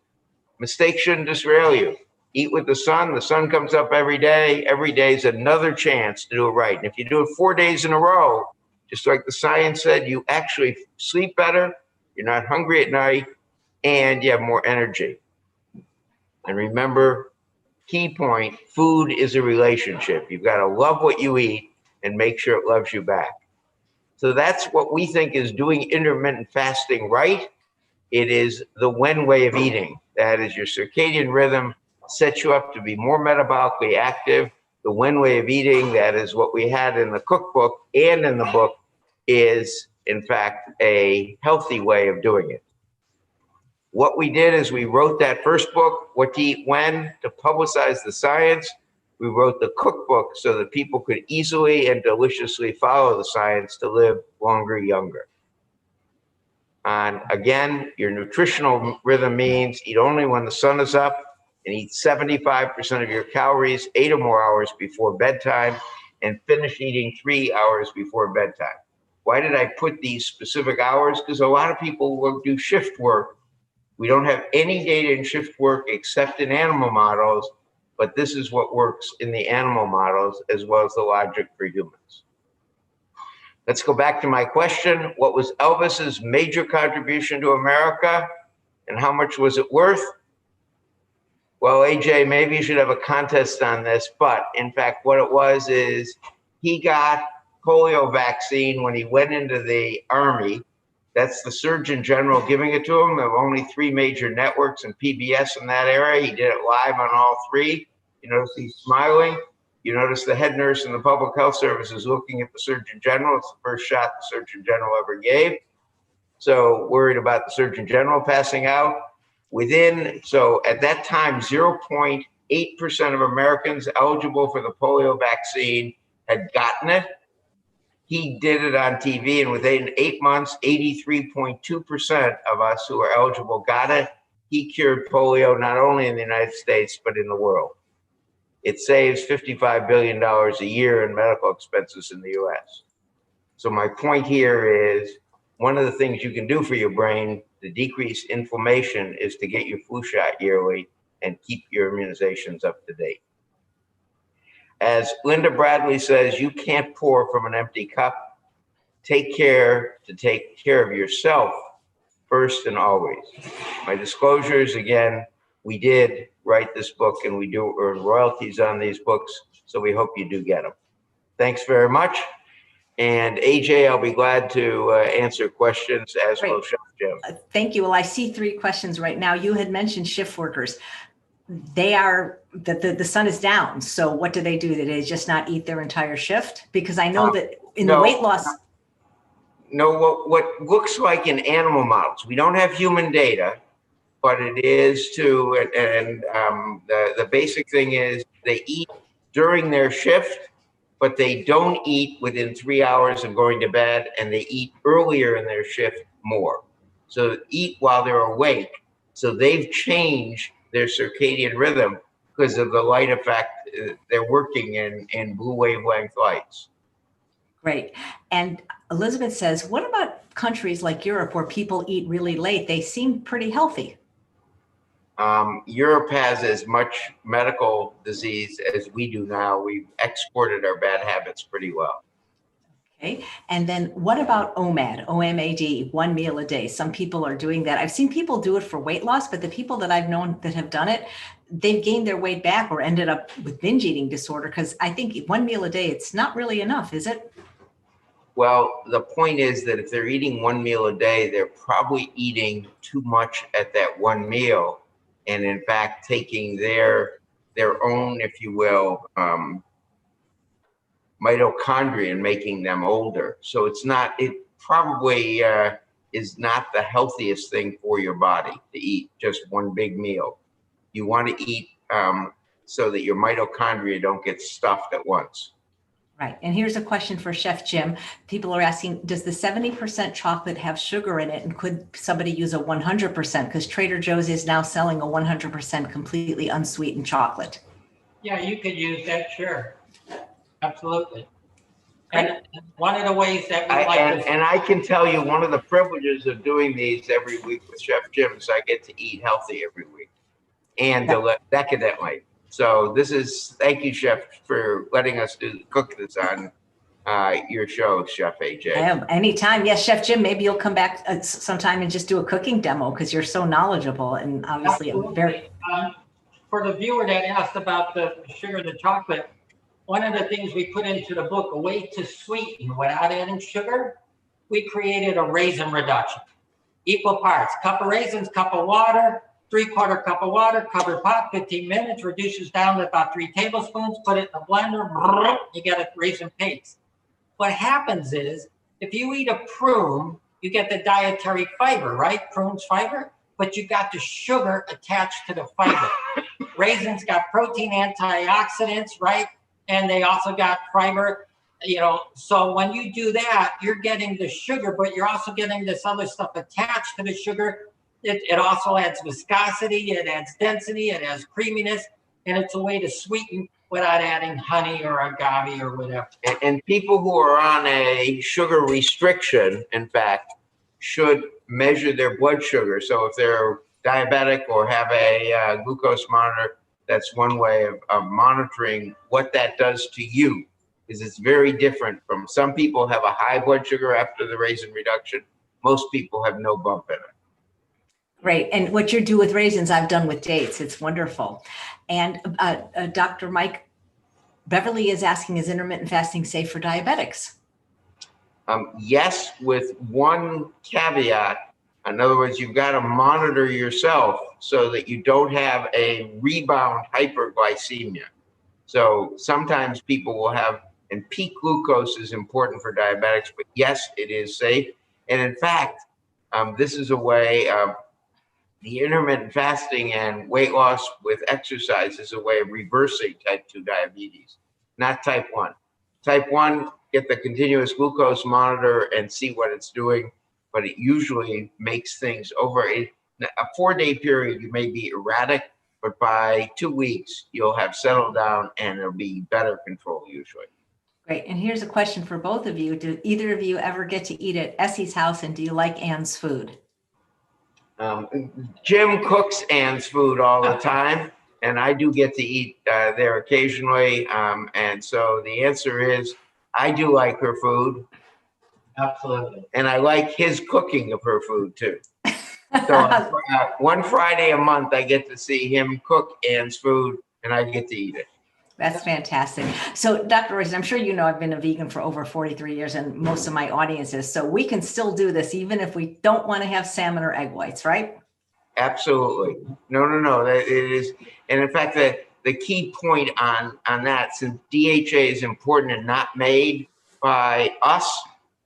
Mistakes shouldn't derail you. Eat with the sun comes up every day is another chance to do it right. And if you do it 4 days in a row, just like the science said, you actually sleep better, you're not hungry at night, and you have more energy. And remember, key point, food is a relationship. You've got to love what you eat and make sure it loves you back. So that's what we think is doing intermittent fasting right. It is the Wen way of eating. That is your circadian rhythm, sets you up to be more metabolically active. The Wen way of eating, that is what we had in the cookbook and in the book, is in fact a healthy way of doing it. What we did is we wrote that first book, What to Eat When, to publicize the science. We wrote the cookbook so that people could easily and deliciously follow the science to live longer, younger. And again, your nutritional rhythm means eat only when the sun is up and eat 75% of your calories 8 or more hours before bedtime, and finish eating 3 hours before bedtime. Why did I put these specific hours? Because a lot of people will do shift work. We don't have any data in shift work except in animal models, but this is what works in the animal models as well as the logic for humans. Let's go back to my question. What was Elvis's major contribution to America, and how much was it worth? Well, AJ, maybe you should have a contest on this, but in fact, what it was is he got polio vaccine when he went into the Army. That's the Surgeon General giving it to him. There were only 3 major networks and PBS in that era. He did it live on all 3. You notice he's smiling. You notice the head nurse in the public health service is looking at the Surgeon General. It's the first shot the Surgeon General ever gave. So worried about the Surgeon General passing out. So at that time, 0.8% of Americans eligible for the polio vaccine had gotten it. he did it on TV, and within 8 months, 83.2% of us who are eligible got it. He cured polio not only in the United States, but in the world. It saves $55 billion a year in medical expenses in the US. So my point here is, one of the things you can do for your brain to decrease inflammation is to get your flu shot yearly and keep your immunizations up to date. As Linda Bradley says, you can't pour from an empty cup. Take care to take care of yourself first and always. My disclosures, again, we did write this book and we do earn royalties on these books, so we hope you do get them. Thanks very much. And AJ, I'll be glad to answer questions, as will Chef Jim. Thank you. Well, I see 3 questions right now. You had mentioned shift workers. They are, the sun is down. So what do? Do they just not eat their entire shift? Because I know that in the weight loss. No, what looks like in animal models, we don't have human data, but it is the basic thing is they eat during their shift, but they don't eat within 3 hours of going to bed, and they eat earlier in their shift more. So eat while they're awake. So they've changed their circadian rhythm because of the light effect. They're working in blue wavelength lights. Great. And Elizabeth says, what about countries like Europe where people eat really late? They seem pretty healthy. Europe has as much medical disease as we do now. We've exported our bad habits pretty well. Okay. And then what about OMAD, O-M-A-D, 1 meal a day? Some people are doing that. I've seen people do it for weight loss, but the people that I've known that have done it, they've gained their weight back or ended up with binge eating disorder. Because I think 1 meal a day, it's not really enough, is it? Well, the point is that if they're eating 1 meal a day, they're probably eating too much at that one meal. And in fact, taking their own, if you will, mitochondria and making them older. So it probably is not the healthiest thing for your body to eat just one big meal. You want to eat so that your mitochondria don't get stuffed at once. Right. And here's a question for Chef Jim. People are asking, does the 70% chocolate have sugar in it? And could somebody use a 100%? Because Trader Joe's is now selling a 100% completely unsweetened chocolate. Yeah, you could use that, sure. Absolutely. And one of the ways that we and I can tell you, one of the privileges of doing these every week with Chef Jim is I get to eat healthy every week and decadently. So thank you, Chef, for letting us cook this on your show, Chef AJ. Anytime. Yes, Chef Jim, maybe you'll come back sometime and just do a cooking demo because you're so knowledgeable and obviously very. For the viewer that asked about the sugar and the chocolate, one of the things we put into the book, a way to sweeten without adding sugar, we created a raisin reduction. Equal parts, cup of raisins, cup of water, 3/4 cup of water, cover pot, 15 minutes, reduces down to about 3 tablespoons, put it in the blender, you get a raisin paste. What happens is, if you eat a prune, you get the dietary fiber, right? Prune's fiber, but you got the sugar attached to the fiber. Raisins got protein, antioxidants, right? And they also got fiber, so when you do that, you're getting the sugar, but you're also getting this other stuff attached to the sugar. It also adds viscosity, it adds density, it has creaminess, and it's a way to sweeten without adding honey or agave or whatever. And people who are on a sugar restriction, in fact, should measure their blood sugar. So if they're diabetic or have a glucose monitor, that's one way of monitoring what that does to you, because it's very different from some people have a high blood sugar after the raisin reduction. Most people have no bump in it. Great. And what you do with raisins, I've done with dates. It's wonderful. And Dr. Mike Beverly is asking, is intermittent fasting safe for diabetics? Yes, with one caveat. In other words, you've got to monitor yourself so that you don't have a rebound hyperglycemia. So sometimes people will have, and peak glucose is important for diabetics, but yes, it is safe. And in fact, this is a way of the intermittent fasting and weight loss with exercise is a way of reversing type 2 diabetes, not type 1. Type 1 get the continuous glucose monitor and see what it's doing, but it usually makes things over a 4-day period. You may be erratic, but by 2 weeks, you'll have settled down and it'll be better control usually. Great. And here's a question for both of you. Do either of you ever get to eat at Essie's house, and do you like Anne's food? Jim cooks Anne's food all the time, and I do get to eat there occasionally. And so the answer is, I do like her food. Absolutely. And I like his cooking of her food too. So one Friday a month, I get to see him cook Anne's food, and I get to eat it. That's fantastic. So, Dr. Roizen, I'm sure you know I've been a vegan for over 43 years, and most of my audience is. So we can still do this even if we don't want to have salmon or egg whites, right? Absolutely. No. It is. And in fact, the key point on that, since DHA is important and not made by us,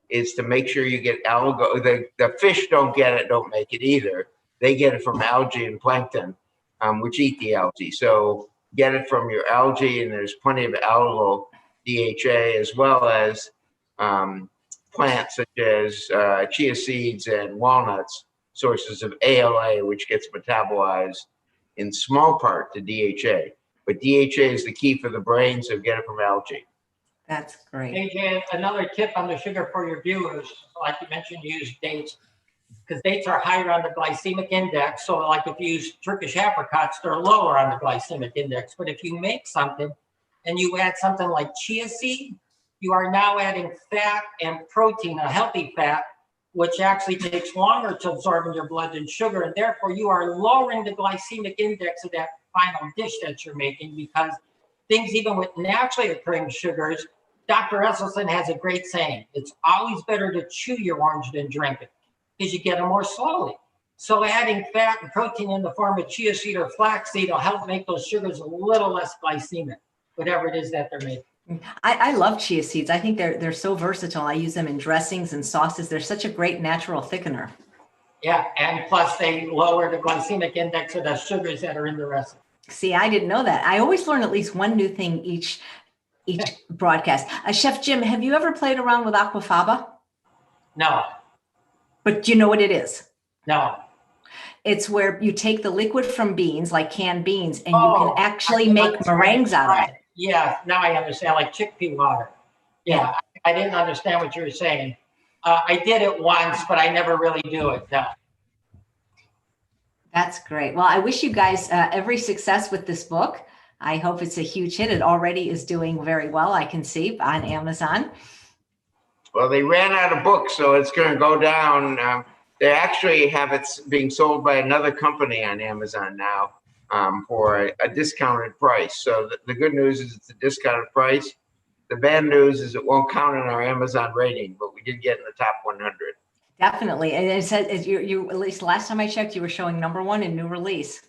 is to make sure you get algae. The fish don't get it, don't make it either. They get it from algae and plankton, which eat the algae. So get it from your algae, and there's plenty of algal DHA, as well as plants such as chia seeds and walnuts, sources of ALA, which gets metabolized in small part to DHA. But DHA is the key for the brain, so get it from algae. That's great. AJ, another tip on the sugar for your viewers, like you mentioned, use dates, because dates are higher on the glycemic index. So like if you use Turkish apricots, they're lower on the glycemic index. But if you make something and you add something like chia seed, you are now adding fat and protein, a healthy fat, which actually takes longer to absorb in your blood than sugar. And therefore you are lowering the glycemic index of that final dish that you're making, because things even with naturally occurring sugars, Dr. Esselstyn has a great saying: it's always better to chew your orange than drink it, because you get them more slowly. So adding fat and protein in the form of chia seed or flaxseed will help make those sugars a little less glycemic, whatever it is that they're making. I love chia seeds. I think they're so versatile. I use them in dressings and sauces. They're such a great natural thickener. Yeah, and plus they lower the glycemic index of the sugars that are in the recipe. See, I didn't know that. I always learn at least one new thing each broadcast. Chef Jim, have you ever played around with aquafaba? No. But do you know what it is? No. It's where you take the liquid from beans, like canned beans, and you can actually make meringues out of it. Yeah, now I understand, like chickpea water. Yeah, I didn't understand what you were saying. I did it once, but I never really do it, no. That's great. Well, I wish you guys every success with this book. I hope it's a huge hit. It already is doing very well, I can see, on Amazon. Well, they ran out of books, so it's going to go down. They actually have it being sold by another company on Amazon now for a discounted price. So the good news is it's a discounted price. The bad news is it won't count in our Amazon rating, but we did get in the top 100. Definitely. And it said you at least last time I checked, you were showing #1 in new release.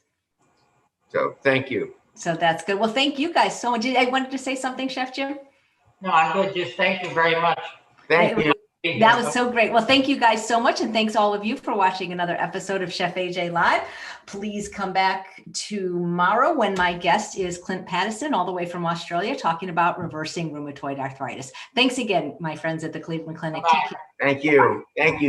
So thank you. So that's good. Well, thank you guys so much. I wanted to say something, Chef Jim. No, I'm good. Just thank you very much. Thank you. That was so great. Well, thank you guys so much. And thanks all of you for watching another episode of Chef AJ Live. Please come back tomorrow when my guest is Clint Pattison, all the way from Australia, talking about reversing rheumatoid arthritis. Thanks again, my friends at the Cleveland Clinic. Thank you. Thank you.